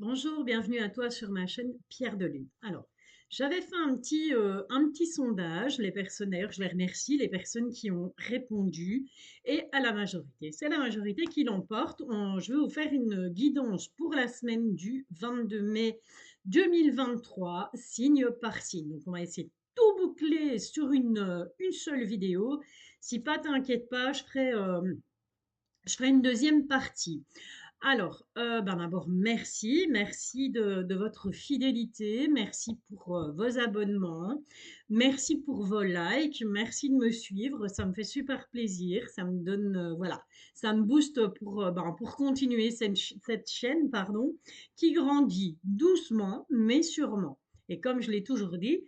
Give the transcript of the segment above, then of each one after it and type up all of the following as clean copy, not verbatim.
Bonjour, bienvenue à toi sur ma chaîne Pierre de Lune. Alors, j'avais fait un petit sondage, les personnes, d'ailleurs, je les remercie, les personnes qui ont répondu, et à la majorité. C'est la majorité qui l'emporte. Je vais vous faire une guidance pour la semaine du 22 mai 2023, signe par signe. Donc, on va essayer de tout boucler sur une seule vidéo. Si pas, t'inquiète pas, je ferai une deuxième partie. Alors, d'abord, merci de votre fidélité, merci pour vos abonnements, merci pour vos likes, merci de me suivre, ça me fait super plaisir, ça me donne, voilà, ça me booste pour continuer cette chaîne, pardon, qui grandit doucement mais sûrement. Et comme je l'ai toujours dit,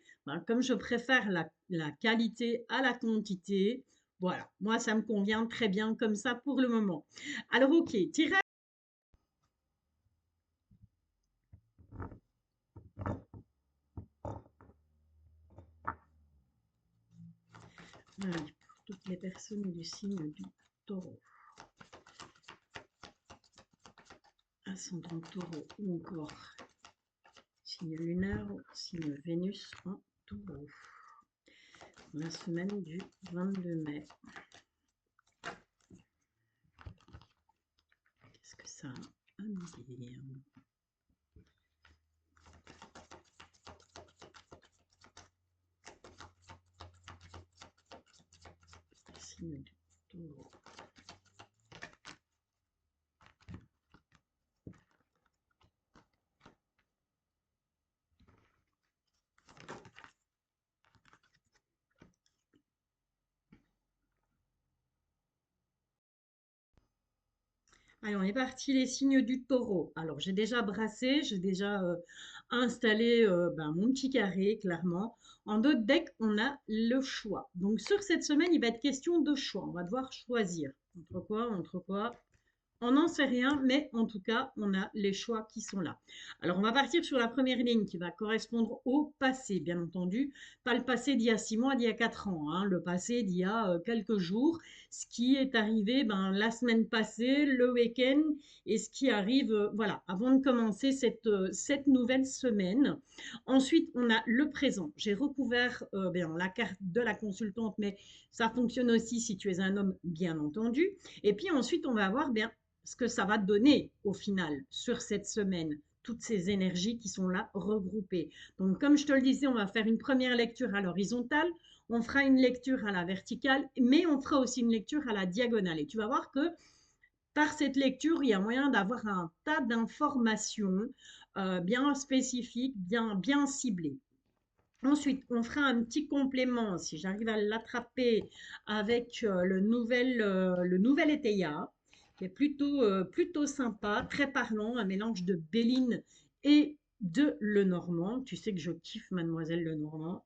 comme je préfère la qualité à la quantité, voilà, moi ça me convient très bien comme ça pour le moment. Alors, ok, tirage. Allez, pour toutes les personnes du signe du taureau, ascendant taureau ou encore signe lunaire, signe Vénus en taureau. La semaine du 22 mai. Qu'est-ce que ça a à nous dire? Signe du taureau. Allez, on est parti, les signes du taureau. Alors, j'ai déjà brassé, j'ai déjà installé mon petit carré, clairement. En d'autres decks, on a le choix. Donc, sur cette semaine, il va être question de choix. On va devoir choisir. Entre quoi? Entre quoi? On n'en sait rien, mais en tout cas, on a les choix qui sont là. Alors, on va partir sur la première ligne qui va correspondre au passé, bien entendu. Pas le passé d'il y a 6 mois, d'il y a 4 ans, hein, le passé d'il y a quelques jours, ce qui est arrivé la semaine passée, le week-end, et ce qui arrive, voilà, avant de commencer cette nouvelle semaine. Ensuite, on a le présent. J'ai recouvert la carte de la consultante, mais ça fonctionne aussi si tu es un homme, bien entendu. Et puis ensuite, on va voir ce que ça va donner au final sur cette semaine, toutes ces énergies qui sont là regroupées. Donc, comme je te le disais, on va faire une première lecture à l'horizontale, on fera une lecture à la verticale, mais on fera aussi une lecture à la diagonale. Et tu vas voir que par cette lecture, il y a moyen d'avoir un tas d'informations bien spécifiques, bien ciblées. Ensuite, on fera un petit complément, si j'arrive à l'attraper, avec le nouvel Éteilla, qui est plutôt sympa, très parlant, un mélange de Béline et de Lenormand. Tu sais que je kiffe Mademoiselle Lenormand.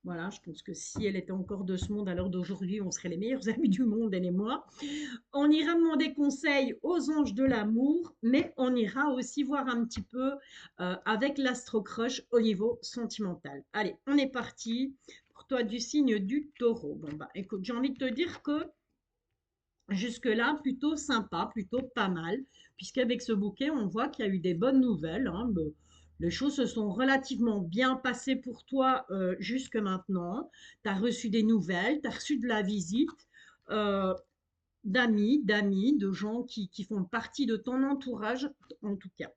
Voilà, je pense que si elle était encore de ce monde à l'heure d'aujourd'hui, on serait les meilleurs amis du monde, elle et moi. On ira demander conseil aux anges de l'amour, mais on ira aussi voir un petit peu avec l'astro-crush au niveau sentimental. Allez, on est parti pour toi du signe du taureau. Bon, bah écoute, j'ai envie de te dire que jusque-là, plutôt sympa, plutôt pas mal, puisqu'avec ce bouquet, on voit qu'il y a eu des bonnes nouvelles, hein. Les choses se sont relativement bien passées pour toi jusque maintenant. Tu as reçu des nouvelles, tu as reçu de la visite. Euh, d'amis, de gens qui font partie de ton entourage, en tout cas.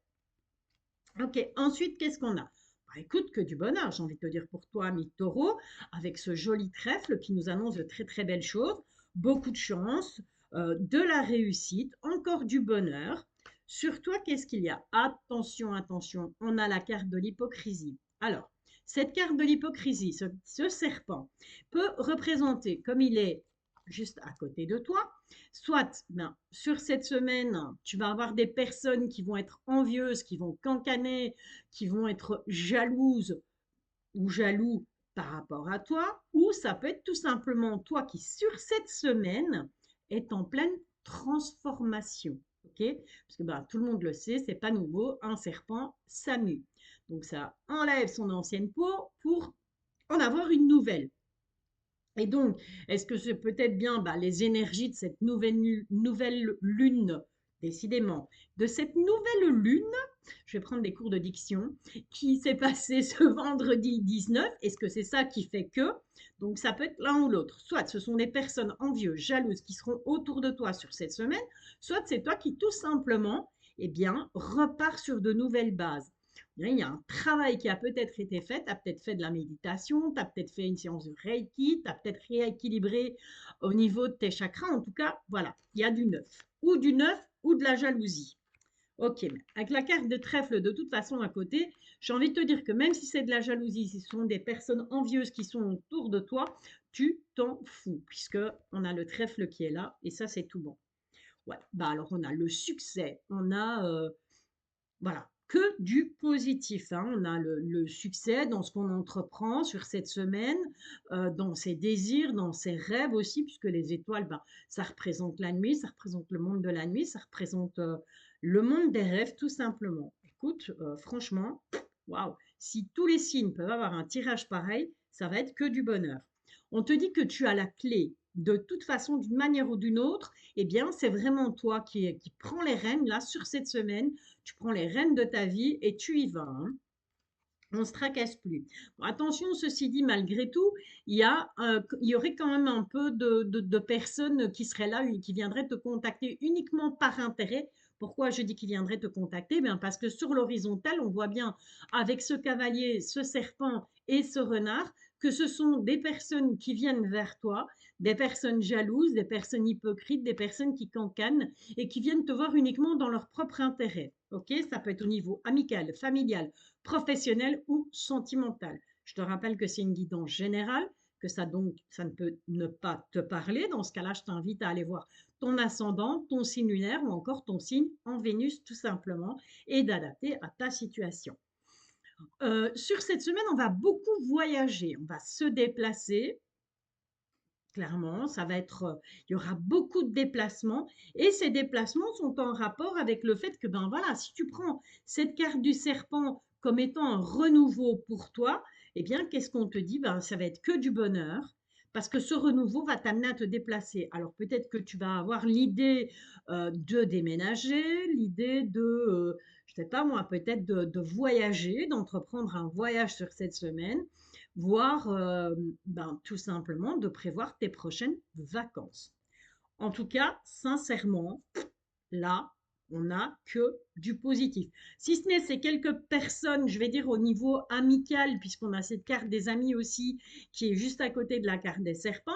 Ok, ensuite, qu'est-ce qu'on a? Bah, écoute, que du bonheur, j'ai envie de te dire pour toi, ami taureau, avec ce joli trèfle qui nous annonce de très très belles choses, beaucoup de chance, de la réussite, encore du bonheur. Sur toi, qu'est-ce qu'il y a? Attention, attention, on a la carte de l'hypocrisie. Alors, cette carte de l'hypocrisie, ce serpent, peut représenter, comme il est juste à côté de toi, soit sur cette semaine, tu vas avoir des personnes qui vont être envieuses, qui vont cancaner, qui vont être jalouses ou jaloux par rapport à toi, ou ça peut être tout simplement toi qui, sur cette semaine, est en pleine transformation. Ok? Parce que tout le monde le sait, c'est pas nouveau, un serpent, ça mue. Donc ça enlève son ancienne peau pour en avoir une nouvelle. Et donc, est-ce que c'est peut-être bien les énergies de cette nouvelle lune, décidément, de cette nouvelle lune? je vais prendre des cours de diction, qui s'est passé ce vendredi 19. Est-ce que c'est ça qui fait que? Donc, ça peut être l'un ou l'autre. Soit ce sont des personnes envieuses, jalouses qui seront autour de toi sur cette semaine, soit c'est toi qui tout simplement, eh bien, repars sur de nouvelles bases. Il y a un travail qui a peut-être été fait, tu as peut-être fait de la méditation, tu as peut-être fait une séance de Reiki, tu as peut-être rééquilibré au niveau de tes chakras. En tout cas, voilà, il y a du neuf ou de la jalousie. Ok, mais avec la carte de trèfle de toute façon à côté, j'ai envie de te dire que même si c'est de la jalousie, si ce sont des personnes envieuses qui sont autour de toi, tu t'en fous, puisque on a le trèfle qui est là, et ça c'est tout bon. Ouais, bah alors on a le succès, on a voilà, que du positif, hein. On a le succès dans ce qu'on entreprend sur cette semaine, dans ses désirs, dans ses rêves aussi, puisque les étoiles, ben, ça représente la nuit, ça représente le monde de la nuit, ça représente le monde des rêves, tout simplement. Écoute, franchement, waouh, si tous les signes peuvent avoir un tirage pareil, ça va être que du bonheur. On te dit que tu as la clé de toute façon, d'une manière ou d'une autre, eh bien, c'est vraiment toi qui prends les rênes là sur cette semaine. Tu prends les rênes de ta vie et tu y vas, hein. On ne se tracasse plus. Bon, attention, ceci dit, malgré tout, il y aurait quand même un peu de personnes qui seraient là, qui viendraient te contacter uniquement par intérêt. Pourquoi je dis qu'ils viendraient te contacter? Bien, parce que sur l'horizontale, on voit bien avec ce cavalier, ce serpent et ce renard que ce sont des personnes qui viennent vers toi, des personnes jalouses, des personnes hypocrites, des personnes qui cancanent et qui viennent te voir uniquement dans leur propre intérêt. Ok? Ça peut être au niveau amical, familial, professionnel ou sentimental. Je te rappelle que c'est une guidance générale, que ça donc ça ne peut ne pas te parler. Dans ce cas-là, je t'invite à aller voir ton ascendant, ton signe lunaire ou encore ton signe en Vénus tout simplement et d'adapter à ta situation. Sur cette semaine, on va beaucoup voyager, on va se déplacer. Clairement, ça va être, il y aura beaucoup de déplacements et ces déplacements sont en rapport avec le fait que, ben voilà, si tu prends cette carte du serpent comme étant un renouveau pour toi, eh bien, qu'est-ce qu'on te dit? Ben, ça va être que du bonheur parce que ce renouveau va t'amener à te déplacer. Alors peut-être que tu vas avoir l'idée de déménager, l'idée de, je sais pas moi, peut-être de voyager, d'entreprendre un voyage sur cette semaine voire ben, tout simplement de prévoir tes prochaines vacances. En tout cas, sincèrement, là, on n'a que du positif. Si ce n'est ces quelques personnes, je vais dire au niveau amical, puisqu'on a cette carte des amis aussi, qui est juste à côté de la carte des serpents.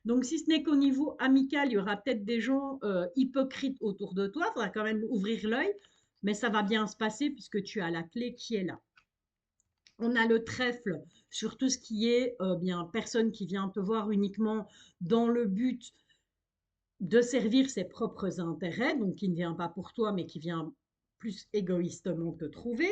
Donc, si ce n'est qu'au niveau amical, il y aura peut-être des gens hypocrites autour de toi. Il faudra quand même ouvrir l'œil, mais ça va bien se passer puisque tu as la clé qui est là. On a le trèfle sur tout ce qui est bien personne qui vient te voir uniquement dans le but de servir ses propres intérêts, donc qui ne vient pas pour toi, mais qui vient plus égoïstement te trouver.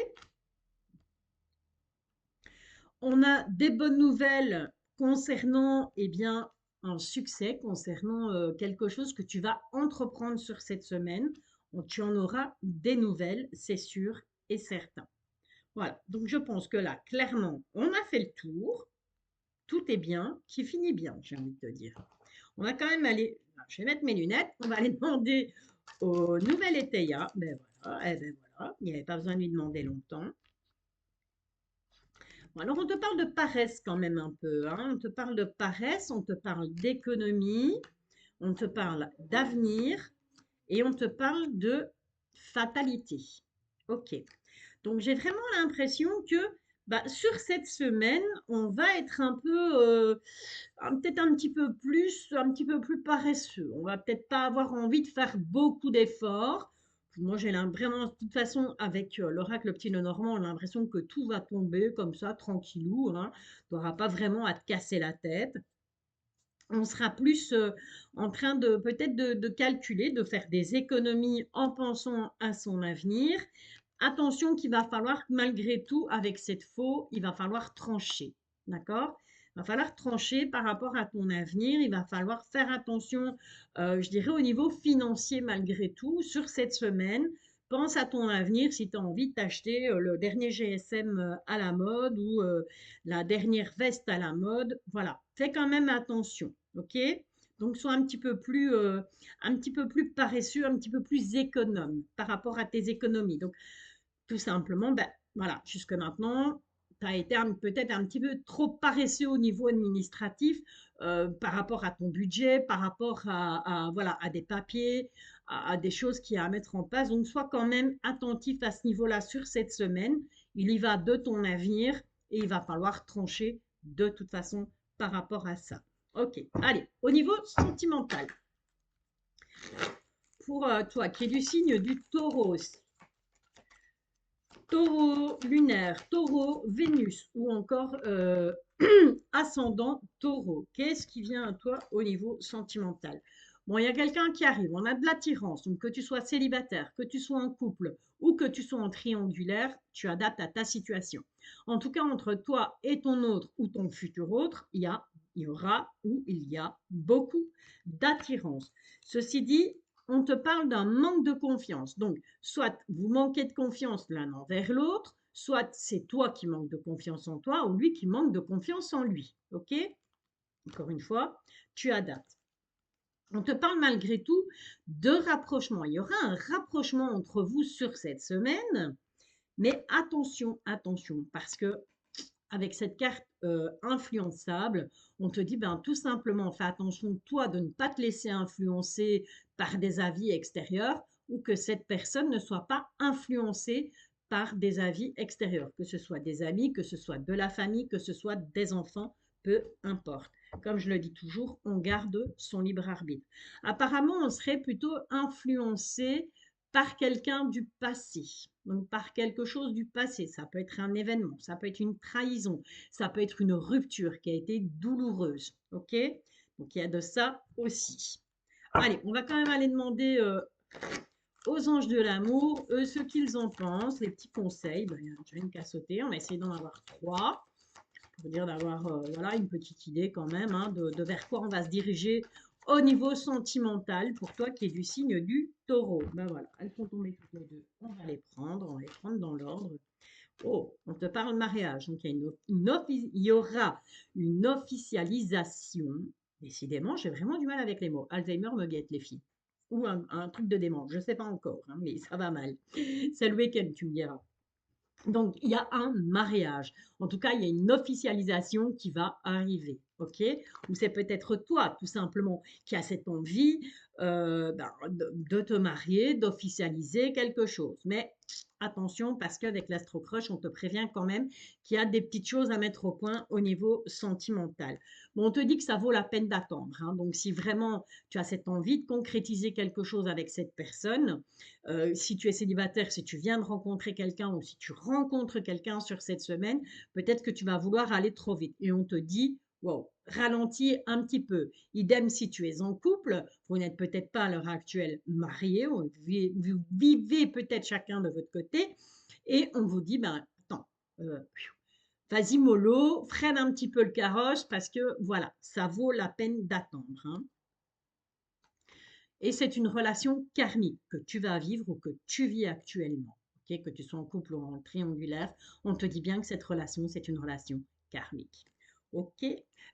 On a des bonnes nouvelles concernant eh bien, un succès, concernant quelque chose que tu vas entreprendre sur cette semaine. Tu en auras des nouvelles, c'est sûr et certain. Voilà, donc je pense que là, clairement, on a fait le tour. Tout est bien, qui finit bien, j'ai envie de te dire. On va quand même aller, je vais mettre mes lunettes, on va aller demander au nouvel Eteia. Ben voilà, ben voilà, il n'y avait pas besoin de lui demander longtemps. Bon, alors on te parle de paresse quand même un peu, hein. On te parle de paresse, on te parle d'économie, on te parle d'avenir et on te parle de fatalité. Ok. Donc j'ai vraiment l'impression que bah, sur cette semaine, on va être un peu, peut-être un petit peu plus paresseux. On va peut-être pas avoir envie de faire beaucoup d'efforts. Moi, j'ai vraiment, de toute façon, avec l'oracle Petit Lenormand, on a l'impression que tout va tomber comme ça, tranquillou, hein. Tu n'auras pas vraiment à te casser la tête. On sera plus en train de peut-être de calculer, de faire des économies en pensant à son avenir. Attention qu'il va falloir, malgré tout, avec cette faux, il va falloir trancher. D'accord? Il va falloir trancher par rapport à ton avenir. Il va falloir faire attention, je dirais, au niveau financier, malgré tout, sur cette semaine. Pense à ton avenir si tu as envie de t'acheter le dernier GSM à la mode ou la dernière veste à la mode. Voilà, fais quand même attention, ok? Donc, sois un petit peu plus paresseux, un petit peu plus économe par rapport à tes économies. Donc, tout simplement, ben, voilà, jusque maintenant, tu as été peut-être un petit peu trop paresseux au niveau administratif par rapport à ton budget, par rapport voilà, à des papiers, à des choses qu'il y a à mettre en place. Donc, sois quand même attentif à ce niveau-là sur cette semaine. Il y va de ton avenir et il va falloir trancher de toute façon par rapport à ça. Ok, allez, au niveau sentimental, pour toi qui es du signe du taureau, taureau lunaire, taureau Vénus ou encore ascendant taureau. Qu'est-ce qui vient à toi au niveau sentimental? Bon, il y a quelqu'un qui arrive, on a de l'attirance, donc que tu sois célibataire, que tu sois en couple ou que tu sois en triangulaire, tu adaptes à ta situation. En tout cas, entre toi et ton autre ou ton futur autre, il y aura ou il y a beaucoup d'attirance. Ceci dit, on te parle d'un manque de confiance. Donc, soit vous manquez de confiance l'un envers l'autre, soit c'est toi qui manques de confiance en toi ou lui qui manque de confiance en lui. OK? Encore une fois, tu adaptes. On te parle malgré tout de rapprochement. Il y aura un rapprochement entre vous sur cette semaine, mais attention, attention, parce que avec cette carte influençable, on te dit ben, tout simplement, fais attention, toi, de ne pas te laisser influencer par des avis extérieurs ou que cette personne ne soit pas influencée par des avis extérieurs, que ce soit des amis, que ce soit de la famille, que ce soit des enfants, peu importe. Comme je le dis toujours, on garde son libre arbitre. Apparemment, on serait plutôt influencé par quelqu'un du passé, donc par quelque chose du passé. Ça peut être un événement, ça peut être une trahison, ça peut être une rupture qui a été douloureuse. Ok? Donc il y a de ça aussi. Allez, on va quand même aller demander aux anges de l'amour, eux, ce qu'ils en pensent, les petits conseils. Ben, il y a déjà une qui a sauté, on va essayer d'en avoir trois pour dire d'avoir voilà, une petite idée quand même hein, de vers quoi on va se diriger au niveau sentimental pour toi qui es du signe du taureau. Ben voilà, elles font tomber toutes les deux. On va les prendre dans l'ordre. Oh, on te parle de mariage. Donc il y aura une officialisation. Décidément, j'ai vraiment du mal avec les mots. Alzheimer me guette, les filles. Ou un truc de démence, je ne sais pas encore, hein, mais ça va mal. C'est le week-end, tu me diras. Donc, il y a un mariage. En tout cas, il y a une officialisation qui va arriver. OK? Ou c'est peut-être toi, tout simplement, qui as cette envie de te marier, d'officialiser quelque chose. Mais attention, parce qu'avec l'Astro-Crush, on te prévient quand même qu'il y a des petites choses à mettre au point au niveau sentimental. Bon, on te dit que ça vaut la peine d'attendre. Hein. Donc, si vraiment tu as cette envie de concrétiser quelque chose avec cette personne, si tu es célibataire, si tu viens de rencontrer quelqu'un ou si tu rencontres quelqu'un sur cette semaine, peut-être que tu vas vouloir aller trop vite. Et on te dit, wow, ralentis un petit peu. Idem si tu es en couple, vous n'êtes peut-être pas à l'heure actuelle marié, vous vivez peut-être chacun de votre côté, et on vous dit, ben, attends, vas-y mollo, freine un petit peu le carrosse parce que voilà, ça vaut la peine d'attendre. Hein. Et c'est une relation karmique que tu vas vivre ou que tu vis actuellement. Okay, que tu sois en couple ou en triangulaire, on te dit bien que cette relation, c'est une relation karmique. Ok?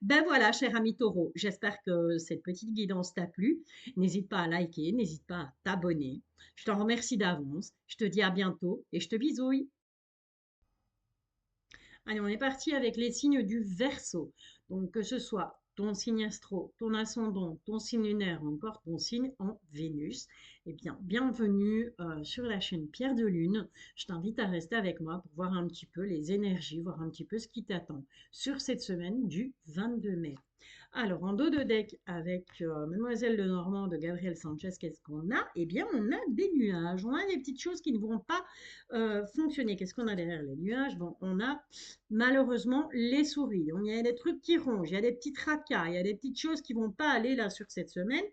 Ben voilà, cher ami taureau, j'espère que cette petite guidance t'a plu. N'hésite pas à liker, n'hésite pas à t'abonner. Je t'en remercie d'avance. Je te dis à bientôt et je te bisouille. Allez, on est parti avec les signes du Verseau. Donc, que ce soit ton signe astro, ton ascendant, ton signe lunaire ou encore ton signe en Vénus, eh bien, bienvenue sur la chaîne Pierre de Lune. Je t'invite à rester avec moi pour voir un petit peu les énergies, voir un petit peu ce qui t'attend sur cette semaine du 22 mai. Alors, en dos de deck avec Mademoiselle Lenormand de Gabriel Sanchez, qu'est-ce qu'on a? Eh bien, on a des nuages, on a des petites choses qui ne vont pas fonctionner. Qu'est-ce qu'on a derrière les nuages? Bon, on a malheureusement les souris. Il y a des trucs qui rongent, il y a des petits tracas, il y a des petites choses qui ne vont pas aller là sur cette semaine.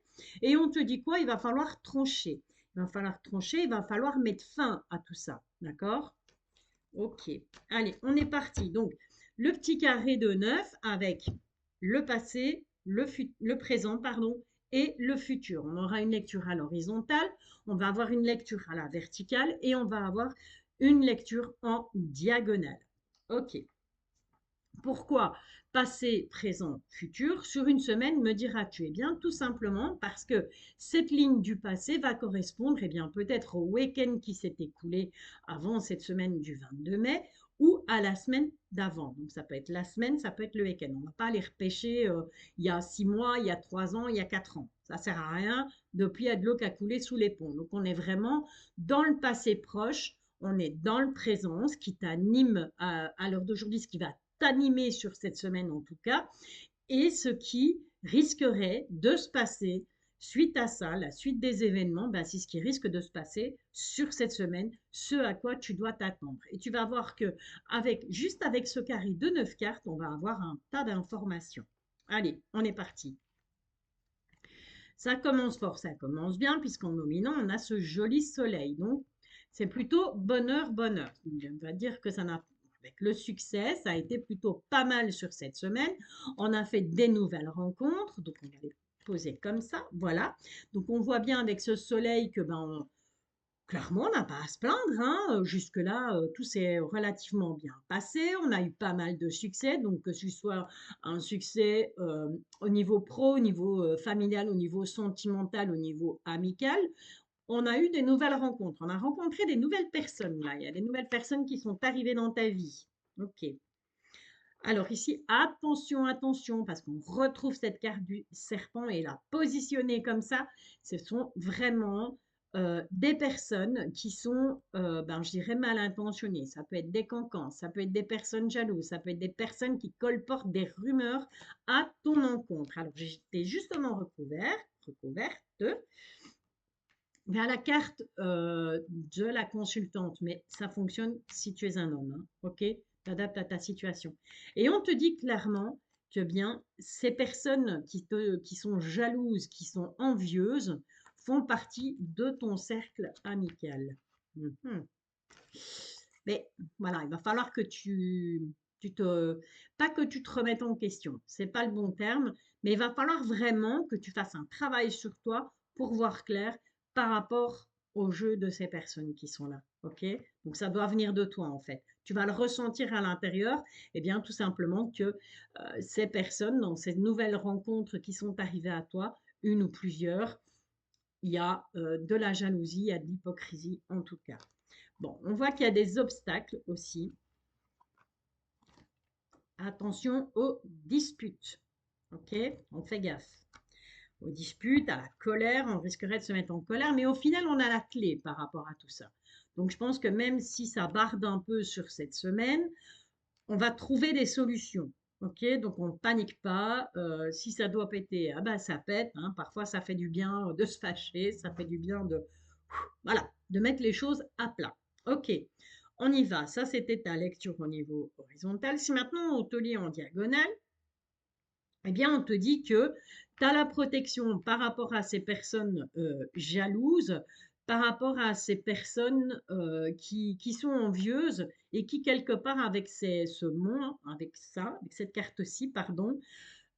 Et on te dit quoi? Il va falloir trancher. Il va falloir trancher, il va falloir mettre fin à tout ça. D'accord? Ok. Allez, on est parti. Donc, le petit carré de 9 avec le passé, le présent, pardon, et le futur. On aura une lecture à l'horizontale, on va avoir une lecture à la verticale et on va avoir une lecture en diagonale. Ok. Pourquoi passé, présent, futur sur une semaine, me diras-tu? Eh bien, tout simplement parce que cette ligne du passé va correspondre, eh bien, peut-être au week-end qui s'est écoulé avant cette semaine du 22 mai ou à la semaine d'avant. Donc, ça peut être la semaine, ça peut être le week-end. On ne va pas aller repêcher il y a 6 mois, il y a 3 ans, il y a 4 ans. Ça ne sert à rien. Depuis, il y a de l'eau qui a coulé sous les ponts. Donc, on est vraiment dans le passé proche. On est dans le présent, ce qui t'anime à l'heure d'aujourd'hui, ce qui va t'animer sur cette semaine en tout cas, et ce qui risquerait de se passer suite à ça, la suite des événements, ben, c'est ce qui risque de se passer sur cette semaine, ce à quoi tu dois t'attendre. Et tu vas voir que juste avec ce carré de 9 cartes, on va avoir un tas d'informations. Allez, on est parti. Ça commence fort, ça commence bien, puisqu'en nominant, on a ce joli soleil. Donc, c'est plutôt bonheur, bonheur. On va dire que ça n'a avec le succès, ça a été plutôt pas mal sur cette semaine. On a fait des nouvelles rencontres, donc on va les poser comme ça, voilà. Donc on voit bien avec ce soleil que clairement, on n'a pas à se plaindre, hein. Jusque-là, tout s'est relativement bien passé. On a eu pas mal de succès, donc que ce soit un succès au niveau pro, au niveau familial, au niveau sentimental, au niveau amical. On a eu des nouvelles rencontres. On a rencontré des nouvelles personnes là. Il y a des nouvelles personnes qui sont arrivées dans ta vie. Ok. Alors ici, attention, attention, parce qu'on retrouve cette carte du serpent et la positionner comme ça, ce sont vraiment des personnes qui sont, je dirais, mal intentionnées. Ça peut être des cancans, ça peut être des personnes jalouses, ça peut être des personnes qui colportent des rumeurs à ton encontre. Alors, j'étais justement recouverte vers la carte de la consultante, mais ça fonctionne si tu es un homme, hein, ok? T'adaptes à ta situation. Et on te dit clairement que bien, ces personnes qui sont jalouses, qui sont envieuses, font partie de ton cercle amical. Mhm. Mais voilà, il va falloir que pas que tu te remettes en question, c'est pas le bon terme, mais il va falloir vraiment que tu fasses un travail sur toi pour voir clair par rapport au jeu de ces personnes qui sont là. Ok? Donc ça doit venir de toi en fait. Tu vas le ressentir à l'intérieur, et bien tout simplement que ces personnes, dans ces nouvelles rencontres qui sont arrivées à toi, une ou plusieurs, il y a de la jalousie, il y a de l'hypocrisie en tout cas. Bon, on voit qu'il y a des obstacles aussi. Attention aux disputes. Ok? On fait gaffe. Aux disputes, à la colère, on risquerait de se mettre en colère, mais au final, on a la clé par rapport à tout ça. Donc, je pense que même si ça barde un peu sur cette semaine, on va trouver des solutions. Ok? Donc, on ne panique pas. Si ça doit péter, ah bah, ça pète, hein. Parfois, ça fait du bien de se fâcher, ça fait du bien voilà, de mettre les choses à plat. Ok, on y va. Ça, c'était ta lecture au niveau horizontal. Si maintenant on te lit en diagonale, eh bien, on te dit que tu as la protection par rapport à ces personnes jalouses, par rapport à ces personnes qui sont envieuses et qui, quelque part, avec ce mot, avec cette carte-ci, pardon,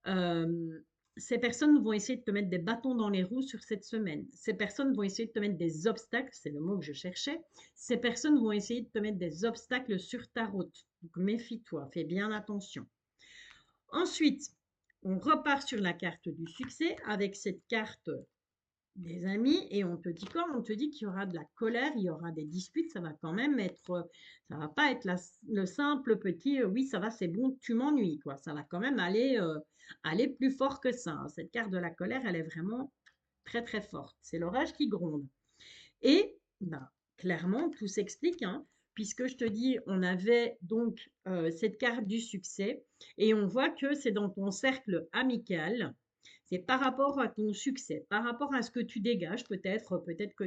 euh, ces personnes vont essayer de te mettre des bâtons dans les roues sur cette semaine. Ces personnes vont essayer de te mettre des obstacles, c'est le mot que je cherchais. Ces personnes vont essayer de te mettre des obstacles sur ta route. Donc méfie-toi, fais bien attention. Ensuite, on repart sur la carte du succès avec cette carte des amis et on te dit quoi? On te dit qu'il y aura de la colère, il y aura des disputes, ça va quand même être, ça va pas être le simple petit oui, ça va, c'est bon, tu m'ennuies, quoi. Ça va quand même aller plus fort que ça, hein. Cette carte de la colère, elle est vraiment très très forte. C'est l'orage qui gronde. Et bah, clairement, tout s'explique, hein, puisque je te dis, on avait donc cette carte du succès et on voit que c'est dans ton cercle amical, c'est par rapport à ton succès, par rapport à ce que tu dégages, peut-être que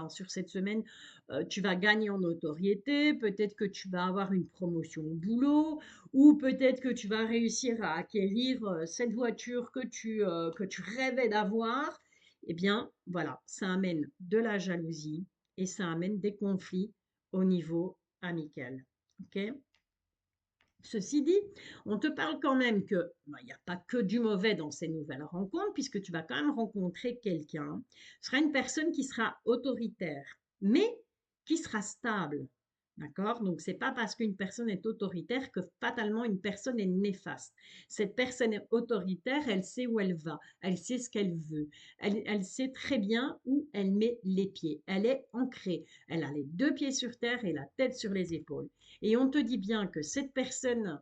sur cette semaine, tu vas gagner en notoriété, peut-être que tu vas avoir une promotion au boulot, ou peut-être que tu vas réussir à acquérir cette voiture que tu rêvais d'avoir. Eh bien, voilà, ça amène de la jalousie et ça amène des conflits au niveau amical. Ok? Ceci dit, on te parle quand même que il n'y a pas que du mauvais dans ces nouvelles rencontres, puisque tu vas quand même rencontrer quelqu'un. Ce sera une personne qui sera autoritaire, mais qui sera stable. D'accord? Donc, c'est pas parce qu'une personne est autoritaire que fatalement une personne est néfaste. Cette personne est autoritaire, elle sait où elle va, elle sait ce qu'elle veut, elle sait très bien où elle met les pieds. Elle est ancrée, elle a les deux pieds sur terre et la tête sur les épaules. Et on te dit bien que cette personne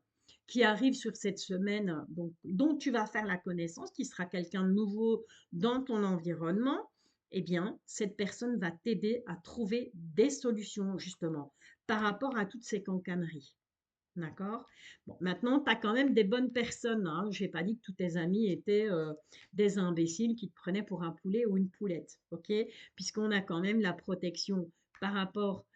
qui arrive sur cette semaine, donc, dont tu vas faire la connaissance, qui sera quelqu'un de nouveau dans ton environnement, eh bien, cette personne va t'aider à trouver des solutions, justement par rapport à toutes ces cancaneries. D'accord? Bon, maintenant, tu as quand même des bonnes personnes. Hein. Je n'ai pas dit que tous tes amis étaient des imbéciles qui te prenaient pour un poulet ou une poulette. OK? Puisqu'on a quand même la protection par rapport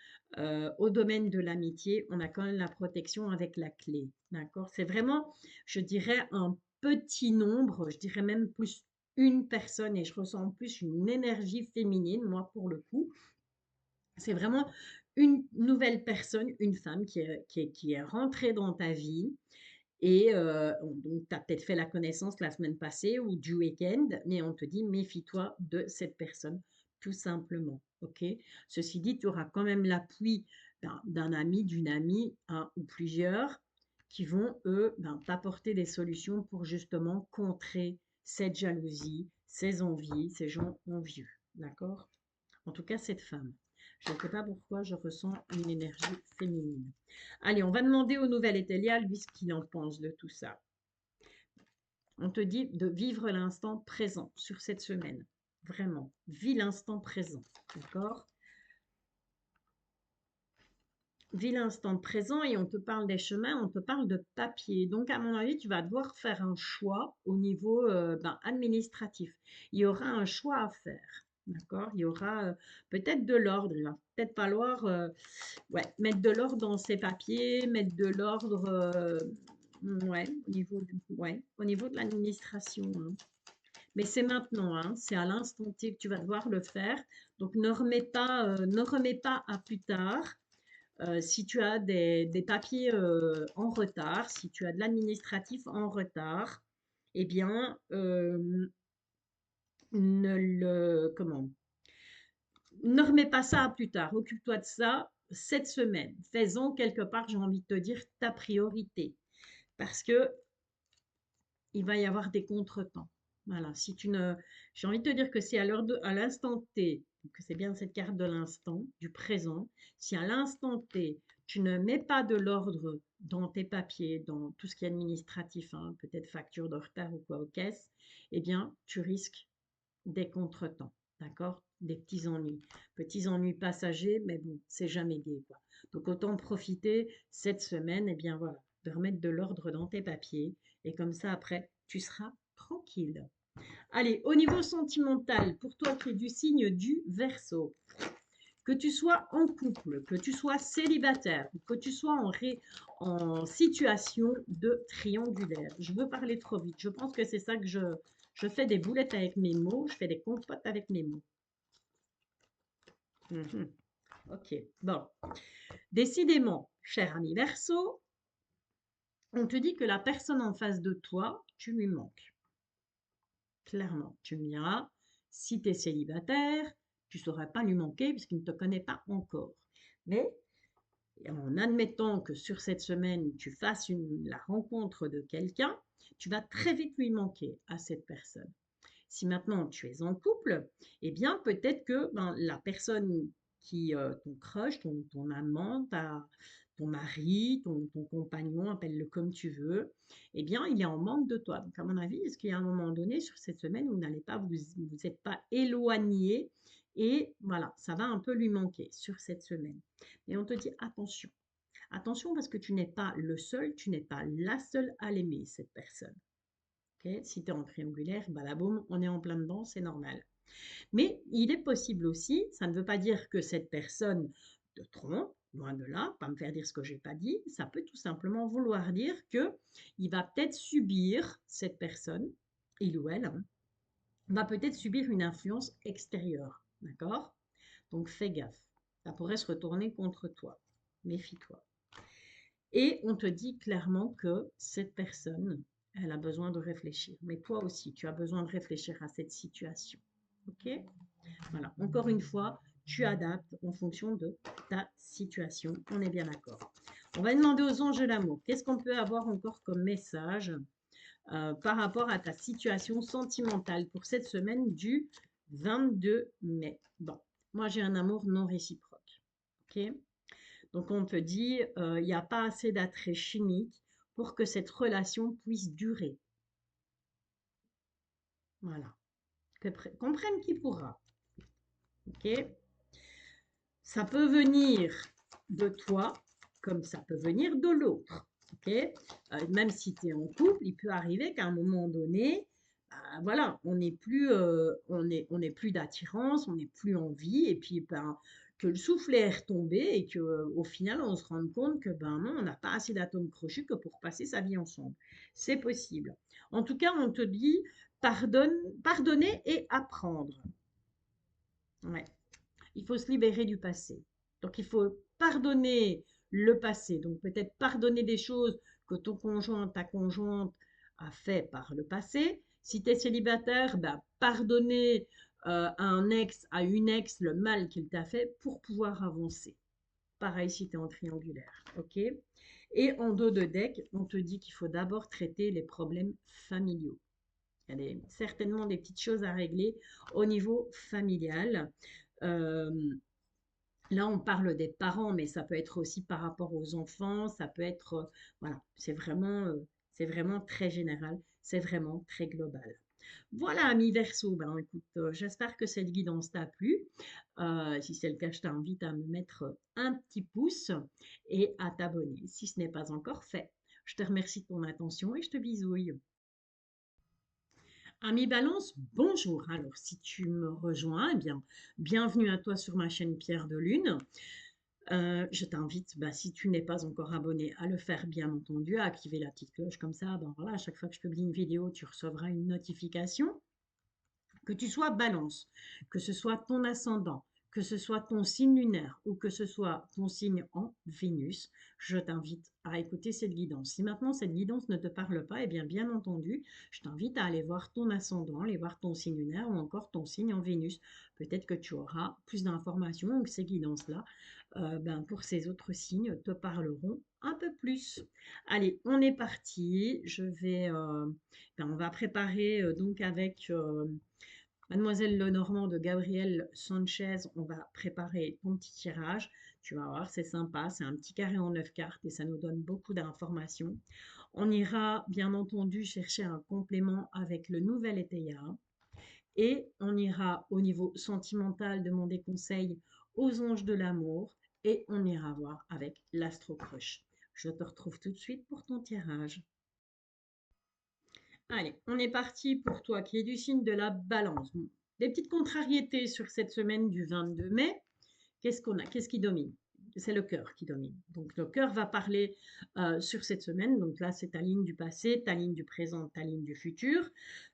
au domaine de l'amitié, on a quand même la protection avec la clé. D'accord? C'est vraiment, je dirais, un petit nombre, je dirais même plus une personne et je ressens en plus une énergie féminine, moi, pour le coup. C'est vraiment une nouvelle personne, une femme qui est rentrée dans ta vie et donc tu as peut-être fait la connaissance la semaine passée ou du week-end, mais on te dit méfie-toi de cette personne, tout simplement. OK? Ceci dit, tu auras quand même l'appui d'un ami, d'une amie, un ou plusieurs, qui vont, eux, t'apporter des solutions pour justement contrer cette jalousie, ces envies, ces gens envieux. D'accord? En tout cas, cette femme. Je ne sais pas pourquoi je ressens une énergie féminine. Allez, on va demander au nouvel Etélia, lui, ce qu'il en pense de tout ça. On te dit de vivre l'instant présent sur cette semaine. Vraiment, vis l'instant présent. D'accord? Vis l'instant présent et on te parle des chemins, on te parle de papier. Donc, à mon avis, tu vas devoir faire un choix au niveau administratif. Il y aura un choix à faire. D'accord? Il y aura peut-être de l'ordre. Il va peut-être falloir ouais, mettre de l'ordre dans ces papiers, mettre de l'ordre ouais, ouais, au niveau de l'administration. Hein. Mais c'est maintenant, hein, c'est à l'instant T que tu vas devoir le faire. Donc ne remets pas à plus tard. Si tu as des papiers en retard, si tu as de l'administratif en retard, eh bien, ne le, comment, ne remets pas ça à plus tard. Occupe-toi de ça cette semaine. Fais-en quelque part, j'ai envie de te dire, ta priorité. Parce que il va y avoir des contretemps. Voilà, si tu ne, j'ai envie de te dire que si à l'instant T, que c'est bien cette carte de l'instant, du présent, si à l'instant T, tu ne mets pas de l'ordre dans tes papiers, dans tout ce qui est administratif, hein, peut-être facture de retard ou quoi aux caisses, eh bien, tu risques des contretemps, d'accord? Des petits ennuis passagers, mais bon, c'est jamais gai, quoi. Donc autant profiter cette semaine, et bien voilà, de remettre de l'ordre dans tes papiers, et comme ça après, tu seras tranquille. Allez, au niveau sentimental, pour toi qui es du signe du Verseau, que tu sois en couple, que tu sois célibataire, que tu sois en situation de triangulaire. Je veux parler trop vite. Je pense que c'est ça que je fais des boulettes avec mes mots, je fais des compotes avec mes mots. Mhm. Ok, bon. Décidément, cher ami Verseau, on te dit que la personne en face de toi, tu lui manques. Clairement, tu me diras, si tu es célibataire, tu ne saurais pas lui manquer puisqu'il ne te connaît pas encore. Mais en admettant que sur cette semaine, tu fasses la rencontre de quelqu'un, tu vas très vite lui manquer à cette personne. Si maintenant tu es en couple, eh bien peut-être que la personne qui, ton crush, ton amant, ton mari, ton compagnon, appelle-le comme tu veux, eh bien il est en manque de toi. Donc à mon avis, est-ce qu'il y a un moment donné sur cette semaine où vous n'allez pas vous êtes pas éloigné et voilà, ça va un peu lui manquer sur cette semaine. Et on te dit attention. Attention parce que tu n'es pas le seul, tu n'es pas la seule à l'aimer, cette personne. Okay, si tu es en triangulaire, balaboum, on est en plein dedans, c'est normal. Mais il est possible aussi, ça ne veut pas dire que cette personne te trompe, loin de là, pas me faire dire ce que j'ai pas dit, ça peut tout simplement vouloir dire que il va peut-être subir, cette personne, il ou elle, hein, va peut-être subir une influence extérieure, d'accord? Donc fais gaffe, ça pourrait se retourner contre toi, méfie-toi. Et on te dit clairement que cette personne, elle a besoin de réfléchir. Mais toi aussi, tu as besoin de réfléchir à cette situation. OK? Voilà. Encore une fois, tu adaptes en fonction de ta situation. On est bien d'accord. On va demander aux anges de l'amour, qu'est-ce qu'on peut avoir encore comme message par rapport à ta situation sentimentale pour cette semaine du 22 mai. Bon, moi j'ai un amour non réciproque. Ok? Donc on te dit, il n'y a pas assez d'attrait chimique pour que cette relation puisse durer. Voilà. Comprenne qui pourra. Ok? Ça peut venir de toi comme ça peut venir de l'autre. Ok? Même si tu es en couple, il peut arriver qu'à un moment donné, voilà, on n'est plus d'attirance, on n'est plus en vie, et puis que le soufflet est retombé et que au final on se rende compte que ben non, on n'a pas assez d'atomes crochus que pour passer sa vie ensemble. C'est possible. En tout cas, on te dit pardonner et apprendre. Ouais. Il faut se libérer du passé. Donc il faut pardonner le passé. Donc peut-être pardonner des choses que ton conjoint, ta conjointe a fait par le passé. Si tu es célibataire, bah, pardonner à un ex, à une ex, le mal qu'il t'a fait pour pouvoir avancer. Pareil si tu es en triangulaire. OK? Et en dos de deck, on te dit qu'il faut d'abord traiter les problèmes familiaux. Il y a certainement des petites choses à régler au niveau familial. Euh, Là, on parle des parents, mais ça peut être aussi par rapport aux enfants, ça peut être, voilà, c'est vraiment très général, c'est vraiment très global. Voilà, ami Verseau, ben écoute, j'espère que cette guidance t'a plu. Si c'est le cas, je t'invite à me mettre un petit pouce et à t'abonner si ce n'est pas encore fait. Je te remercie de ton attention et je te bisouille. Ami Balance, bonjour. Alors, si tu me rejoins, eh bien, bienvenue à toi sur ma chaîne Pierre de Lune. Je t'invite, bah, si tu n'es pas encore abonné, à le faire bien entendu, à activer la petite cloche comme ça. Ben voilà, à chaque fois que je publie une vidéo, tu recevras une notification. Que tu sois balance, que ce soit ton ascendant, que ce soit ton signe lunaire ou que ce soit ton signe en Vénus, je t'invite à écouter cette guidance. Si maintenant cette guidance ne te parle pas, eh bien entendu, je t'invite à aller voir ton ascendant, aller voir ton signe lunaire ou encore ton signe en Vénus. Peut-être que tu auras plus d'informations ou que ces guidances-là, pour ces autres signes, te parleront un peu plus. Allez, on est parti. On va préparer donc avec Mademoiselle Lenormand de Gabriel Sanchez, on va préparer ton petit tirage. Tu vas voir, c'est sympa. C'est un petit carré en 9 cartes et ça nous donne beaucoup d'informations. On ira bien entendu chercher un complément avec le nouvel Eteia. Et on ira au niveau sentimental demander conseil aux anges de l'amour. Et on ira voir avec l'Astro Crush. Je te retrouve tout de suite pour ton tirage. Allez, on est parti pour toi qui es du signe de la balance. Bon, des petites contrariétés sur cette semaine du 22 mai. Qu'est-ce qu'on a? Qu'est-ce qui domine? C'est le cœur qui domine. Donc le cœur va parler sur cette semaine. Donc là, c'est ta ligne du passé, ta ligne du présent, ta ligne du futur.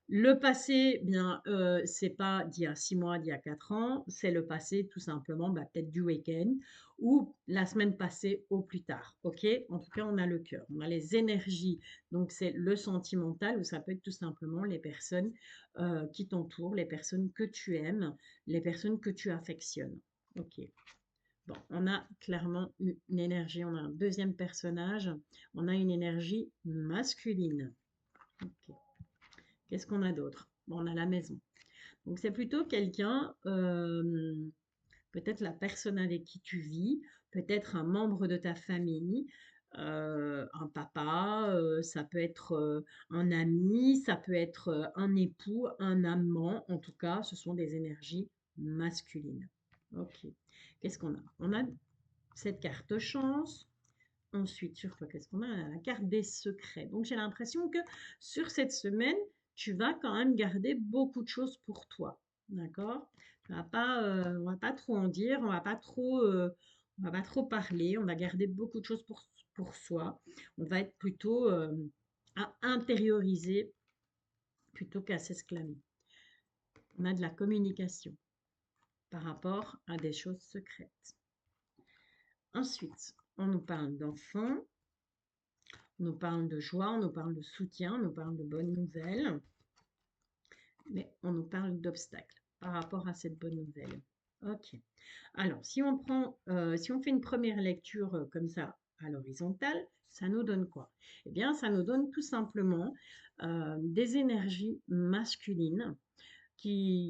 Le passé, bien, c'est pas d'il y a 6 mois, d'il y a 4 ans, c'est le passé tout simplement, bah, peut-être du week-end ou la semaine passée au plus tard. Ok? En tout cas, on a le cœur, on a les énergies. Donc c'est le sentimental ou ça peut être tout simplement les personnes qui t'entourent, les personnes que tu aimes, les personnes que tu affectionnes. Ok. Bon, on a clairement une énergie, on a un deuxième personnage, on a une énergie masculine. Ok. Qu'est-ce qu'on a d'autre? Bon, on a la maison. Donc c'est plutôt quelqu'un, peut-être la personne avec qui tu vis, peut-être un membre de ta famille, un papa, ça peut être un ami, ça peut être un époux, un amant. En tout cas, ce sont des énergies masculines. Ok. Qu'est-ce qu'on a? On a cette carte chance. Ensuite, sur quoi qu'est-ce qu'on a? La carte des secrets. Donc, j'ai l'impression que sur cette semaine, tu vas quand même garder beaucoup de choses pour toi. D'accord? On va pas trop en dire, on va pas trop parler. On va garder beaucoup de choses pour soi. On va être plutôt à intérioriser plutôt qu'à s'exclamer. On a de la communication par rapport à des choses secrètes. Ensuite, on nous parle d'enfants. On nous parle de joie, on nous parle de soutien, on nous parle de bonnes nouvelles, mais on nous parle d'obstacles par rapport à cette bonne nouvelle. Ok. Alors, si on fait une première lecture comme ça à l'horizontale, ça nous donne quoi? Eh bien, ça nous donne tout simplement des énergies masculines